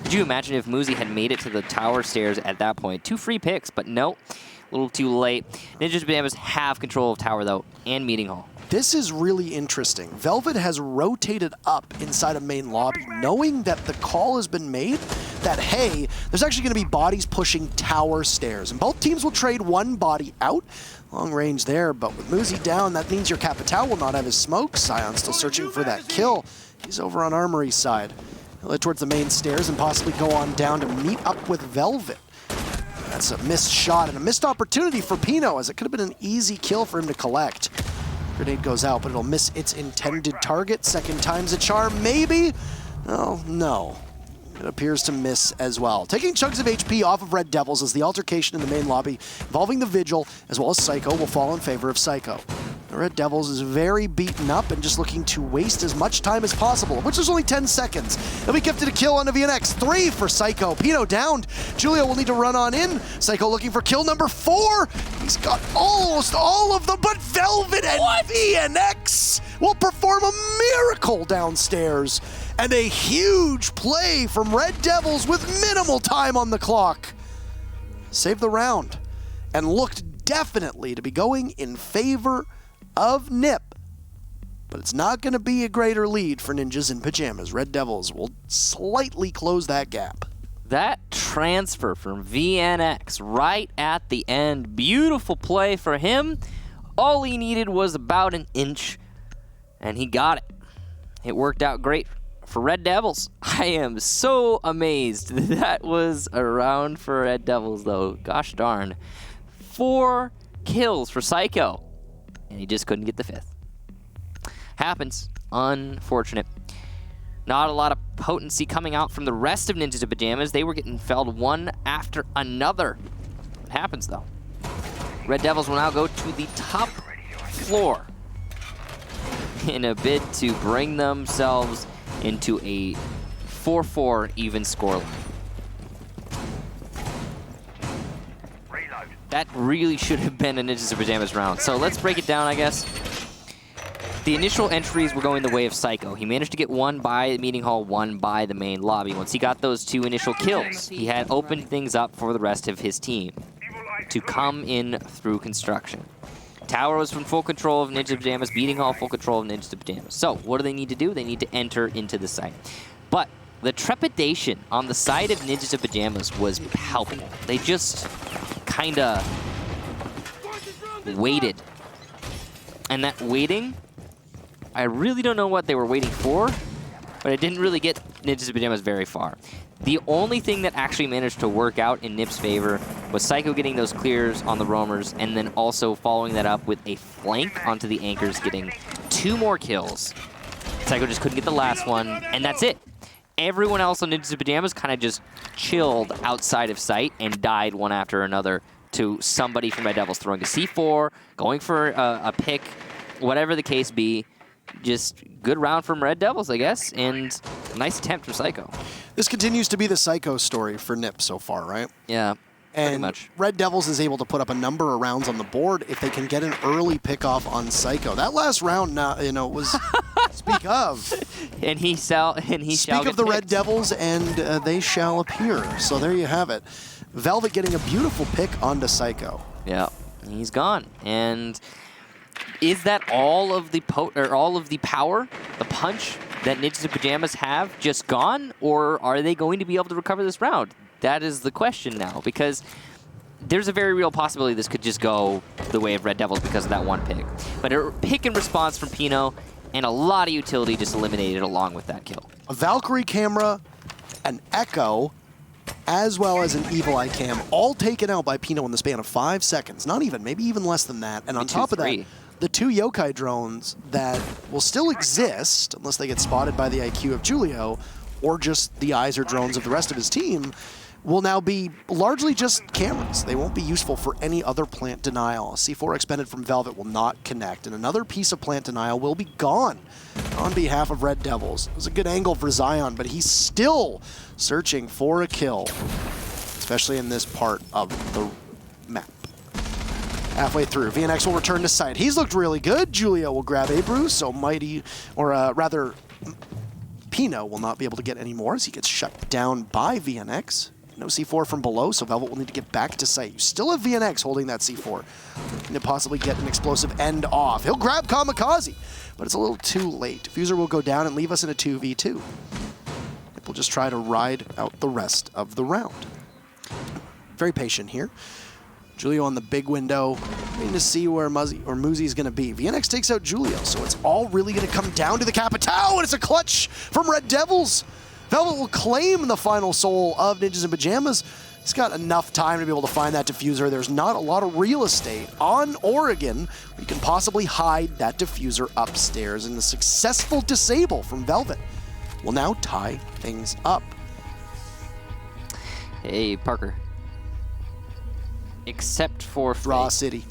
Could you imagine if Muzi had made it to the tower stairs at that point? 2 free picks, but no, a little too late. Ninja's been able to have control of tower though, and Meeting Hall. This is really interesting. Velvet has rotated up inside of main lobby, knowing that the call has been made that, hey, there's actually going to be bodies pushing tower stairs. And both teams will trade one body out. Long range there, but with Muzi down, that means your Capitao will not have his smoke. Sion still searching for that kill. He's over on Armory's side. He'll head towards the main stairs and possibly go on down to meet up with Velvet. That's a missed shot and a missed opportunity for Pino, as it could have been an easy kill for him to collect. Grenade goes out, but it'll miss its intended target. Second time's a charm, maybe? Oh, no. It appears to miss as well. Taking chunks of HP off of ReD DevilS as the altercation in the main lobby involving the Vigil as well as Psycho will fall in favor of Psycho. The ReD DevilS is very beaten up and just looking to waste as much time as possible, which is only 10 seconds. He'll be gifted a kill on the VNX. 3 for Psycho. Pino downed. Julio will need to run on in. Psycho looking for kill number 4. He's got almost all of them, but Velvet and VNX will perform a miracle downstairs. And a huge play from ReD DevilS with minimal time on the clock. Saved the round and looked definitely to be going in favor of NIP. But it's not going to be a greater lead for Ninjas in Pyjamas. ReD DevilS will slightly close that gap. That transfer from VNX right at the end. Beautiful play for him. All he needed was about an inch, and he got it. It worked out great for ReD DevilS. I am so amazed that was a round for ReD DevilS, though. Gosh darn. 4 kills for Psycho, and he just couldn't get the 5th. Happens. Unfortunate. Not a lot of potency coming out from the rest of Ninjas in Pyjamas. They were getting felled one after another. It happens, though. ReD DevilS will now go to the top floor in a bid to bring themselves into a 4-4 even scoreline. That really should have been a Ninjas in Pyjamas round. So let's break it down, I guess. The initial entries were going the way of Psycho. He managed to get 1 by the meeting hall, 1 by the main lobby. Once he got those 2 initial kills, he had opened things up for the rest of his team to come in through construction. Tower was from full control of Ninjas in Pyjamas, Meeting Hall full control of Ninjas in Pyjamas. So what do they need to do? They need to enter into the site. But the trepidation on the side of Ninjas in Pyjamas was palpable. They just kind of waited. And that waiting, I really don't know what they were waiting for, but it didn't really get Ninjas in Pyjamas very far. The only thing that actually managed to work out in NIP's favor was Psycho getting those clears on the roamers, and then also following that up with a flank onto the anchors, getting 2 more kills. Psycho just couldn't get the last one, and that's it. Everyone else on Ninjas in Pyjamas kind of just chilled outside of sight and died one after another to somebody from ReD DevilS throwing a C4, going for a pick, whatever the case be. Just good round from ReD DevilS, I guess, and a nice attempt from Psycho. This continues to be the Psycho story for NIP so far, right? Yeah, pretty and much. ReD DevilS is able to put up a number of rounds on the board if they can get an early pickoff on Psycho. That last round, was speak of. And he shall speak of the ReD DevilS, and they shall appear. So there you have it. Velvet getting a beautiful pick onto Psycho. Yeah, he's gone, and is that all of the power, the punch that Ninjas in Pyjamas have just gone, or are they going to be able to recover this round? That is the question now, because there's a very real possibility this could just go the way of ReD DevilS because of that one pick. But a pick in response from Pino, and a lot of utility just eliminated along with that kill. A Valkyrie camera, an Echo, as well as an Evil Eye Cam, all taken out by Pino in the span of 5 seconds. Not even, maybe even less than that. And on top of that, the 2 yokai drones that will still exist, unless they get spotted by the IQ of Julio, or just the eyes or drones of the rest of his team, will now be largely just cameras. They won't be useful for any other plant denial. A C4 expended from Velvet will not connect, and another piece of plant denial will be gone on behalf of ReD DevilS. It was a good angle for Zion, but he's still searching for a kill, especially in this part of the map. Halfway through, VNX will return to site. He's looked really good. Julio will grab a bruise, so rather, Pino will not be able to get any more as he gets shut down by VNX. No C4 from below, so Velvet will need to get back to site. You still have VNX holding that C4. And to possibly get an explosive end off. He'll grab Kamikaze, but it's a little too late. Diffuser will go down and leave us in a 2v2. We'll just try to ride out the rest of the round. Very patient here. Julio on the big window, waiting to see where Muzi's going to be. VNX takes out Julio, so it's all really going to come down to the Capitao, and it's a clutch from ReD DevilS. Velvet will claim the final soul of Ninjas in Pyjamas. He's got enough time to be able to find that diffuser. There's not a lot of real estate on Oregon where you can possibly hide that diffuser upstairs. And the successful disable from Velvet will now tie things up. Hey, Parker. Except for Draw FaZe. City.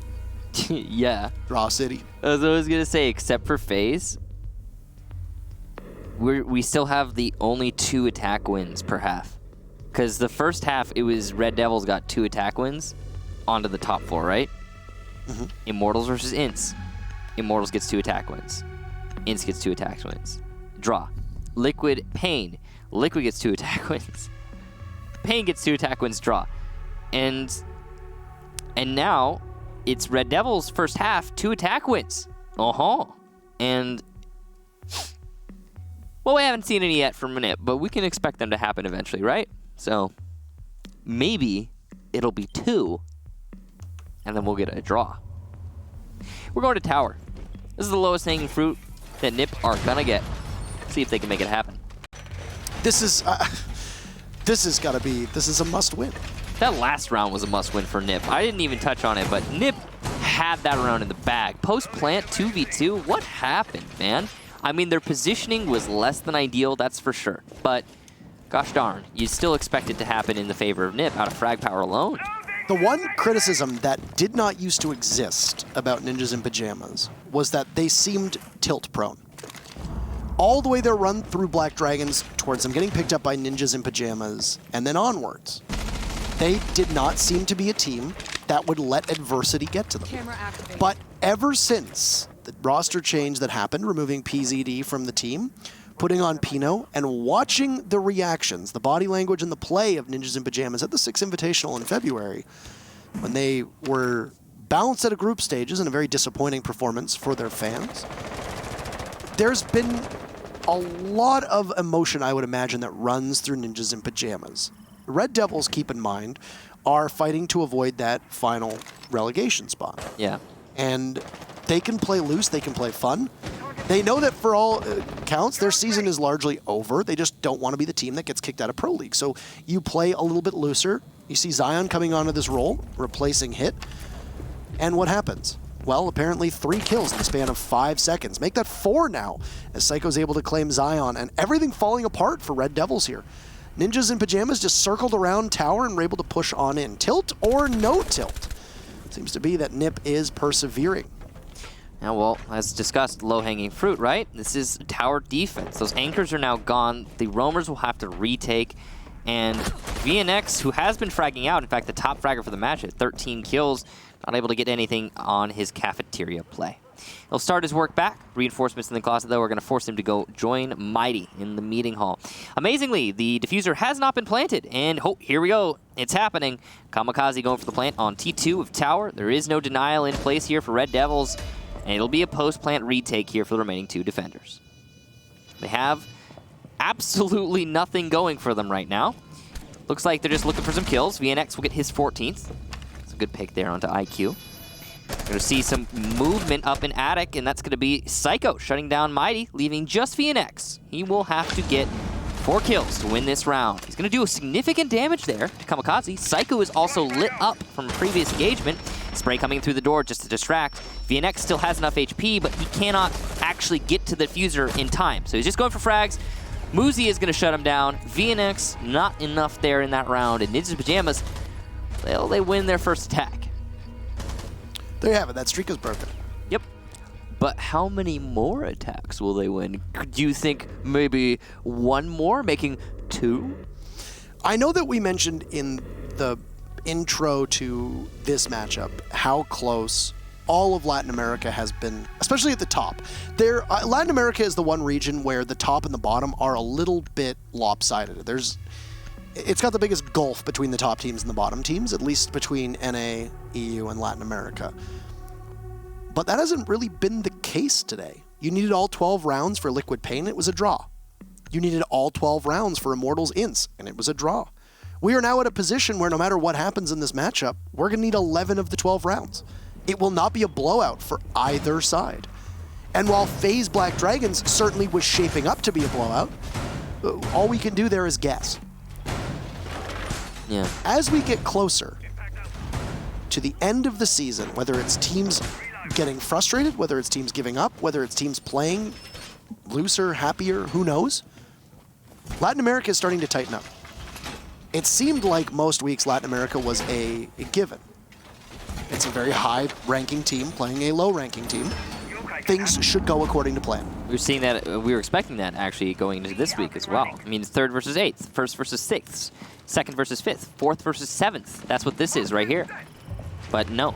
Yeah. Draw City. I was going to say, except for FaZe, we still have the only 2 attack wins per half. Because the first half, it was Red Devils got 2 attack wins onto the top 4, right? Mm-hmm. Immortals versus INTZ. Immortals gets 2 attack wins. INTZ gets 2 attack wins. Draw. Liquid, Pain. Liquid gets 2 attack wins. Pain gets 2 attack wins, draw. And now, it's Red Devils first half, 2 attack wins. And, well, we haven't seen any yet from NiP, but we can expect them to happen eventually, right? So, maybe it'll be 2, and then we'll get a draw. We're going to Tower. This is the lowest hanging fruit that NiP are gonna get. See if they can make it happen. This is a must win. That last round was a must-win for NiP. I didn't even touch on it, but NiP had that round in the bag. Post-plant 2v2, what happened, man? I mean, their positioning was less than ideal, that's for sure. But, gosh darn, you still expect it to happen in the favor of NiP out of frag power alone. The one criticism that did not used to exist about Ninjas in Pyjamas was that they seemed tilt-prone. All the way their run through Black Dragons towards them getting picked up by Ninjas in Pyjamas, and then onwards. They did not seem to be a team that would let adversity get to them. But ever since the roster change that happened, removing PZD from the team, putting on Pino, and watching the reactions, the body language and the play of Ninjas in Pyjamas at the 6 Invitational in February, when they were bounced at a group stages in a very disappointing performance for their fans, there's been a lot of emotion, I would imagine, that runs through Ninjas in Pyjamas. Red Devils, keep in mind, are fighting to avoid that final relegation spot. Yeah. And they can play loose, they can play fun. They know that for all counts, their season is largely over. They just don't want to be the team that gets kicked out of Pro League. So you play a little bit looser. You see Zion coming onto this role, replacing Hit. And what happens? Well, apparently 3 kills in the span of 5 seconds. Make that 4 now, as Psycho's able to claim Zion, and everything falling apart for Red Devils here. Ninjas in Pyjamas just circled around Tower and were able to push on in. Tilt or no tilt? Seems to be that NiP is persevering. Now, well, as discussed, low-hanging fruit, right? This is Tower defense. Those anchors are now gone. The roamers will have to retake. And VNX, who has been fragging out, in fact, the top fragger for the match at 13 kills, not able to get anything on his cafeteria play. He'll start his work back. Reinforcements in the closet, though, are going to force him to go join Mighty in the meeting hall. Amazingly, the diffuser has not been planted, and here we go. It's happening. Kamikaze going for the plant on T2 of Tower. There is no denial in place here for Red Devils, and it'll be a post-plant retake here for the remaining 2 defenders. They have absolutely nothing going for them right now. Looks like they're just looking for some kills. VNX will get his 14th. It's a good pick there onto IQ. We're going to see some movement up in Attic, and that's going to be Psycho shutting down Mighty, leaving just VNX. He will have to get 4 kills to win this round. He's going to do a significant damage there to Kamikaze. Psycho is also lit up from a previous engagement. Spray coming through the door just to distract. VNX still has enough HP, but he cannot actually get to the diffuser in time. So he's just going for frags. Muzi is going to shut him down. VNX, not enough there in that round. And Ninjas Pyjamas, well, they win their first attack. There you have it. That streak is broken. Yep. But how many more attacks will they win? Do you think maybe 1 more, making 2? I know that we mentioned in the intro to this matchup how close all of Latin America has been, especially at the top. Latin America is the one region where the top and the bottom are a little bit lopsided. It's got the biggest gulf between the top teams and the bottom teams, at least between NA, EU, and Latin America. But that hasn't really been the case today. You needed all 12 rounds for Liquid Pain, it was a draw. You needed all 12 rounds for Immortals INTZ, and it was a draw. We are now at a position where no matter what happens in this matchup, we're going to need 11 of the 12 rounds. It will not be a blowout for either side. And while FaZe Black Dragons certainly was shaping up to be a blowout, all we can do there is guess. Yeah. As we get closer to the end of the season, whether it's teams getting frustrated, whether it's teams giving up, whether it's teams playing looser, happier, who knows, Latin America is starting to tighten up. It seemed like most weeks Latin America was a given. It's a very high-ranking team playing a low-ranking team. Things should go according to plan. We were seeing that, we were expecting that actually going into this week as well. I mean, 3rd versus 8th, 1st versus 6th, 2nd versus 5th, 4th versus 7th. That's what this is right here. But no.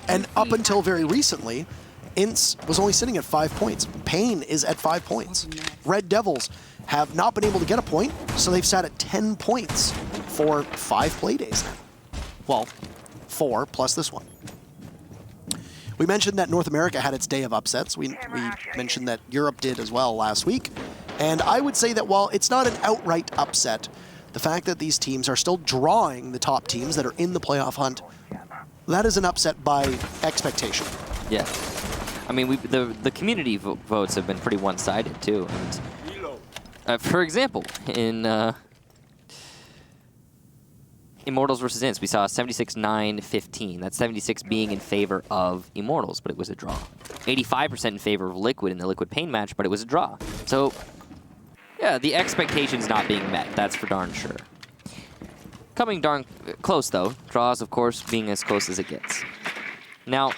And up until very recently, INTZ was only sitting at 5 points. Pain is at 5 points. ReD DevilS have not been able to get a point, so they've sat at 10 points for 5 play days now. Well, 4 plus this one. We mentioned that North America had its day of upsets. We mentioned that Europe did as well last week. And I would say that while it's not an outright upset, the fact that these teams are still drawing the top teams that are in the playoff hunt, that is an upset by expectation. Yeah. I mean, the community votes have been pretty one-sided, too. And, for example, in Immortals versus INTZ, we saw 76-9-15. That's 76 being in favor of Immortals, but it was a draw. 85% in favor of Liquid in the Liquid Pain match, but it was a draw. So, yeah, the expectation's not being met. That's for darn sure. Coming darn close, though. Draws, of course, being as close as it gets. Now,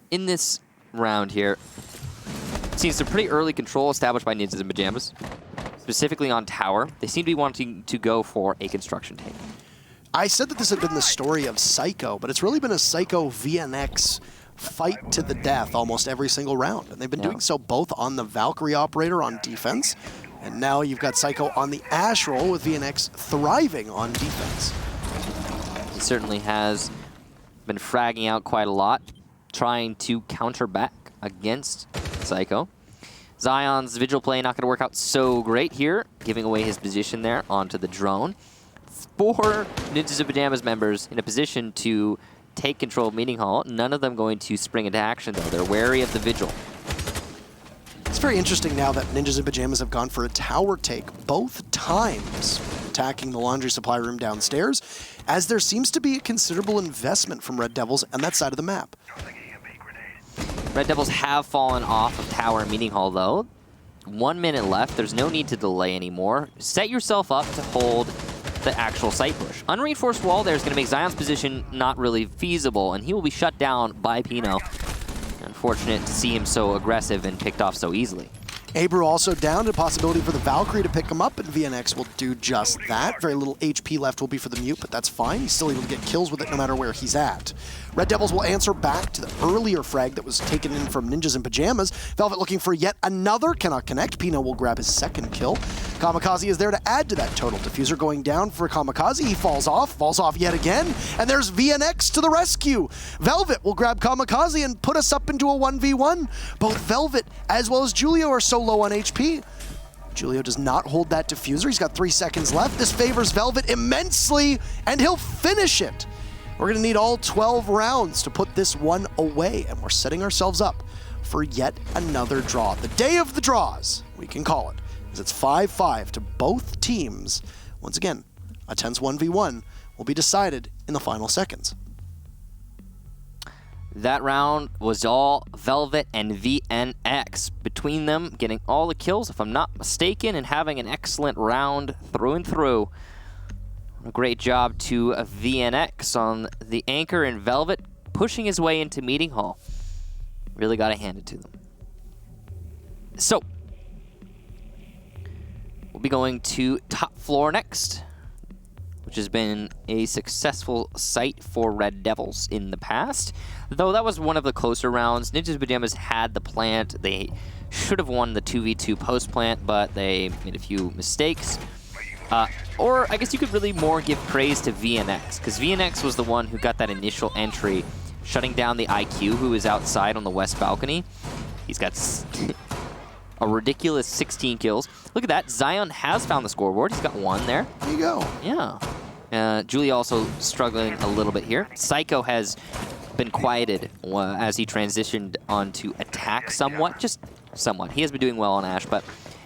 in this round here, it seems some pretty early control established by Ninjas and Pyjamas. Specifically on tower, they seem to be wanting to go for a construction tank. I said that this had been the story of Psycho, but it's really been a Psycho VNX fight to the death almost every single round. And they've been doing so both on the Valkyrie operator on defense, and now you've got Psycho on the Ashe role with VNX thriving on defense. He certainly has been fragging out quite a lot, trying to counter back against Psycho. Zion's Vigil play not going to work out so great here, giving away his position there onto the drone. 4 Ninjas and Pyjamas members in a position to take control of Meeting Hall. None of them going to spring into action, though. They're wary of the Vigil. It's very interesting now that Ninjas and Pyjamas have gone for a tower take both times, attacking the laundry supply room downstairs, as there seems to be a considerable investment from ReD DevilS on that side of the map. ReD DevilS have fallen off of tower and Meeting Hall, though. 1 minute left. There's no need to delay anymore. Set yourself up to hold the actual site push. Unreinforced wall there is going to make Zion's position not really feasible, and he will be shut down by Pino. Unfortunate to see him so aggressive and picked off so easily. Abru also down to possibility for the Valkyrie to pick him up, and VNX will do just that. Very little HP left will be for the Mute, but that's fine. He's still able to get kills with it no matter where he's at. ReD DevilS will answer back to the earlier frag that was taken in from Ninjas and Pyjamas. Velvet looking for yet another, cannot connect. Pino will grab his second kill. Kamikaze is there to add to that total. Diffuser going down for Kamikaze. He falls off yet again, and there's VNX to the rescue. Velvet will grab Kamikaze and put us up into a 1v1. Both Velvet as well as Julio are so low on HP. Julio does not hold that diffuser. He's got 3 seconds left. This favors Velvet immensely, and he'll finish it. We're going to need all 12 rounds to put this one away, and we're setting ourselves up for yet another draw. The day of the draws, we can call it, as it's 5-5 to both teams. Once again, a tense 1v1 will be decided in the final seconds. That round was all Velvet and VNX. Between them, getting all the kills, if I'm not mistaken, and having an excellent round through and through. A great job to VNX on the anchor, and Velvet pushing his way into Meeting Hall. Really got to hand it to them. So, we'll be going to top floor next, which has been a successful site for ReD DevilS in the past. Though that was one of the closer rounds. Ninjas and Pyjamas had the plant. They should have won the 2v2 post plant, but they made a few mistakes. Or I guess you could really more give praise to VNX, because VNX was the one who got that initial entry, shutting down the IQ, who is outside on the west balcony. He's got a ridiculous 16 kills. Look at that. Zion has found the scoreboard. He's got 1 there. There you go. Yeah. Julie also struggling a little bit here. Psycho has been quieted as he transitioned onto attack somewhat. Just somewhat. He has been doing well on Ashe, but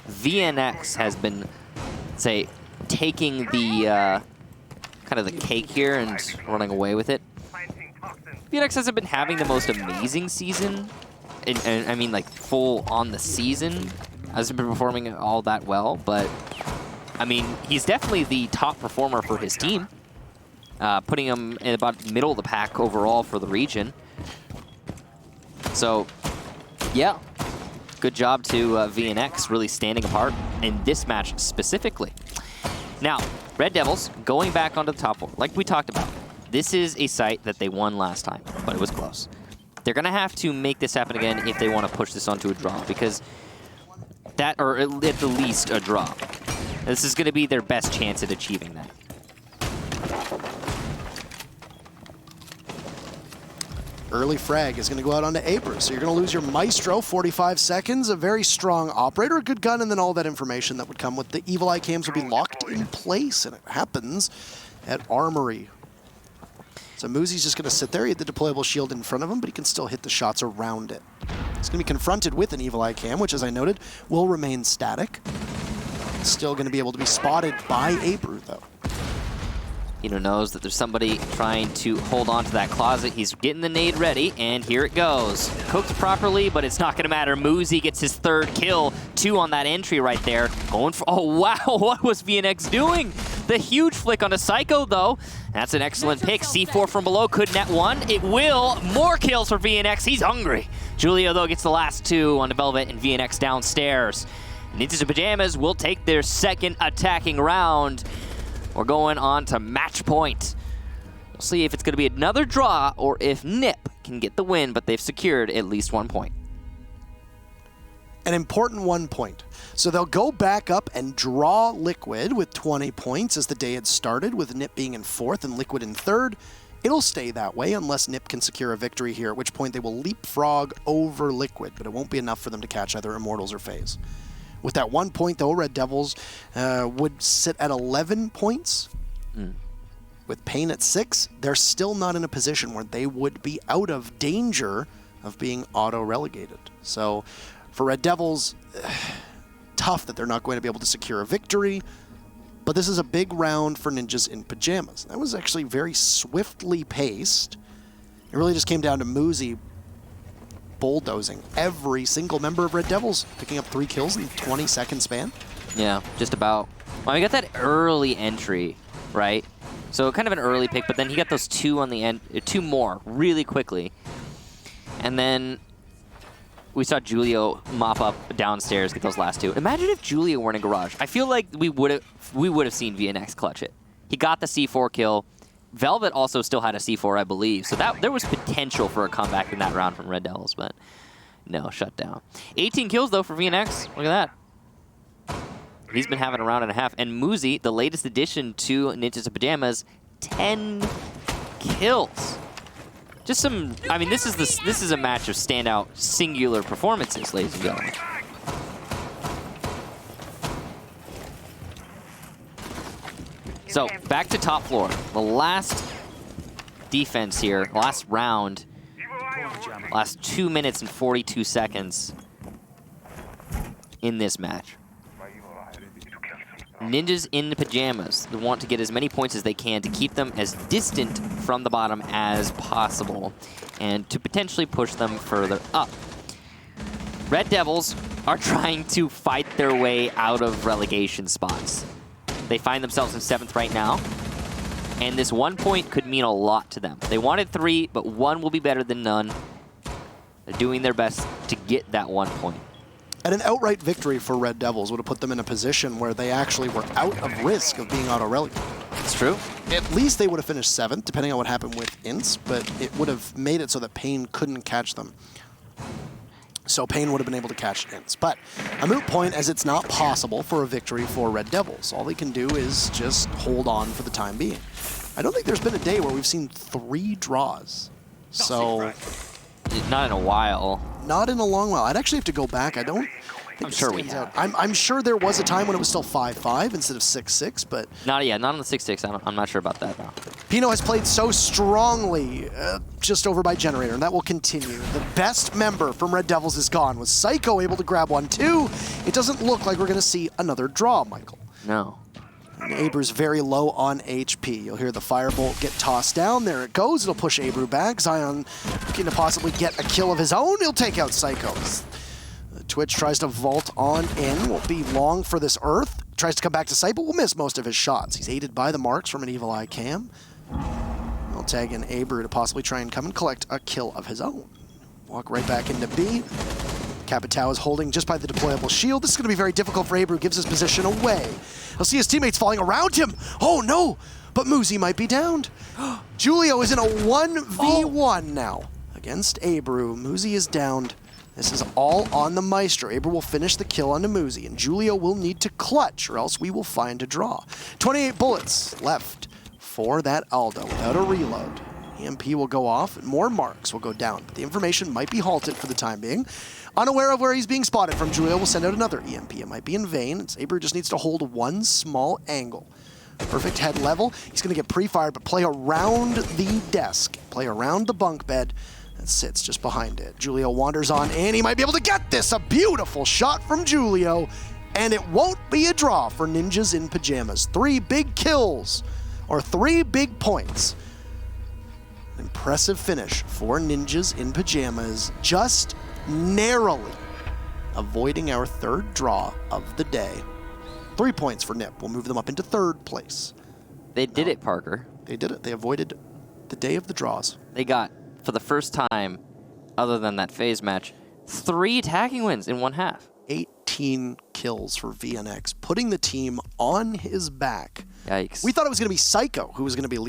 VNX has been, say, taking the kind of the cake here and running away with it. VNX hasn't been having the most amazing season. And I mean, like, full on the season. Hasn't been performing all that well, but I mean, he's definitely the top performer for his team. Putting him in about the middle of the pack overall for the region. So, yeah, good job to VNX really standing apart in this match specifically. Now, Red Devils going back onto the top floor, like we talked about. This is a site that they won last time, but it was close. They're going to have to make this happen again if they want to push this onto a draw, because that, or at the least a draw. This is going to be their best chance at achieving that. Early frag is going to go out onto Abra, so you're going to lose your Maestro, 45 seconds, a very strong operator, a good gun, and then all that information that would come with the Evil Eye cams will be locked in place, and it happens at Armory. So Muzi's just going to sit there. He had the deployable shield in front of him, but he can still hit the shots around it. He's going to be confronted with an Evil Eye cam, which, as I noted, will remain static. Still going to be able to be spotted by Abra, though. Knows that there's somebody trying to hold on to that closet. He's getting the nade ready, and here it goes. Cooked properly, but it's not going to matter. Muzi gets his third kill. 2 on that entry right there. Going for... Oh, wow. What was VNX doing? The huge flick on a Psycho, though. That's an excellent pick. C4 from below could net 1. It will. More kills for VNX. He's hungry. Julio, though, gets the last 2 on the Velvet and VNX downstairs. INTZ Pyjamas will take their second attacking round. We're going on to match point. We'll see if it's going to be another draw or if NIP can get the win, but they've secured at least 1 point. An important 1 point. So they'll go back up and draw Liquid with 20 points as the day had started, with NIP being in 4th and Liquid in 3rd. It'll stay that way unless NIP can secure a victory here, at which point they will leapfrog over Liquid, but it won't be enough for them to catch either Immortals or FaZe. With that 1 point, though, Red Devils would sit at 11 points. With Pain at 6, they're still not in a position where they would be out of danger of being auto-relegated. So for Red Devils, tough that they're not going to be able to secure a victory, but this is a big round for Ninjas in Pyjamas. That was actually very swiftly paced. It really just came down to Muzi bulldozing every single member of Red Devils, picking up 3 kills in a 20-second span. Yeah, just about. Well, we got that early entry, right? So kind of an early pick, but then he got those 2 on the end, 2 more really quickly. And then we saw Julio mop up downstairs, get those last 2. Imagine if Julio were in a garage. I feel like we would have seen VNX clutch it. He got the C4 kill. Velvet also still had a C4, I believe, so that there was potential for a comeback in that round from Red Devils, but no, shut down. 18 kills, though, for VNX. Look at that. He's been having a round and a half. And Muzi, the latest addition to INTZ Pyjamas, 10 kills. Just some... I mean, this is a match of standout singular performances, ladies and gentlemen. So, back to top floor. The last defense here, last round, last 2 minutes and 42 seconds in this match. Ninjas in Pyjamas, they want to get as many points as they can to keep them as distant from the bottom as possible and to potentially push them further up. Red Devils are trying to fight their way out of relegation spots. They find themselves in 7th right now, and this 1 point could mean a lot to them. They wanted 3, but 1 will be better than none. They're doing their best to get that 1 point. And an outright victory for Red Devils would have put them in a position where they actually were out of risk of being auto-relegated. It's true. At least they would have finished 7th, depending on what happened with INTZ, but it would have made it so that Pain couldn't catch them. So Pain would have been able to catch INTZ. But a moot point, as it's not possible for a victory for Red Devils. All they can do is just hold on for the time being. I don't think there's been a day where we've seen 3 draws. So... Not in a while. Not in a long while. I'd actually have to go back. I don't think I'm sure we have. I'm sure there was a time when it was still 5-5 instead of 6-6, but... Not on the 6-6. I'm not sure about that, though. Pino has played so strongly just over by Generator, and that will continue. The best member from Red Devils is gone. Was Psycho able to grab one, too? It doesn't look like we're going to see another draw, Michael. No. And Abreu's very low on HP. You'll hear the Firebolt get tossed down. There it goes. It'll push Abreu back. Zion looking to possibly get a kill of his own. He'll take out Psycho. Twitch tries to vault on in. Won't be long for this Earth. Tries to come back to sight, but will miss most of his shots. He's aided by the marks from an Evil Eye Cam. He'll tag in Abreu to possibly try and come and collect a kill of his own. Walk right back into B. Capitao is holding just by the deployable shield. This is going to be very difficult for Abreu. Gives his position away. He'll see his teammates falling around him. Oh no! But Muzi might be downed. Julio is in a 1v1 now against Abreu. Muzi is downed. This is all on the Maestro. Abreu will finish the kill onto Muzi, and Julio will need to clutch, or else we will find a draw. 28 bullets left for that Aldo without a reload. EMP will go off, and more marks will go down, but the information might be halted for the time being. Unaware of where he's being spotted from, Julio will send out another EMP. It might be in vain. Abreu just needs to hold one small angle. Perfect head level. He's going to get pre-fired, but play around the desk. Play around the bunk bed that sits just behind it. Julio wanders on in. He might be able to get this. A beautiful shot from Julio. And it won't be a draw for Ninjas in Pyjamas. 3 big kills, or 3 big points. Impressive finish for Ninjas in Pyjamas, just narrowly avoiding our 3rd draw of the day. 3 points for NIP. We'll move them up into 3rd place. They did it, Parker. They did it. They avoided the day of the draws. They got, for the first time, other than that phase match, 3 attacking wins in one half. 18 kills for VNX, putting the team on his back. Yikes. We thought it was going to be Psycho who was going to be leading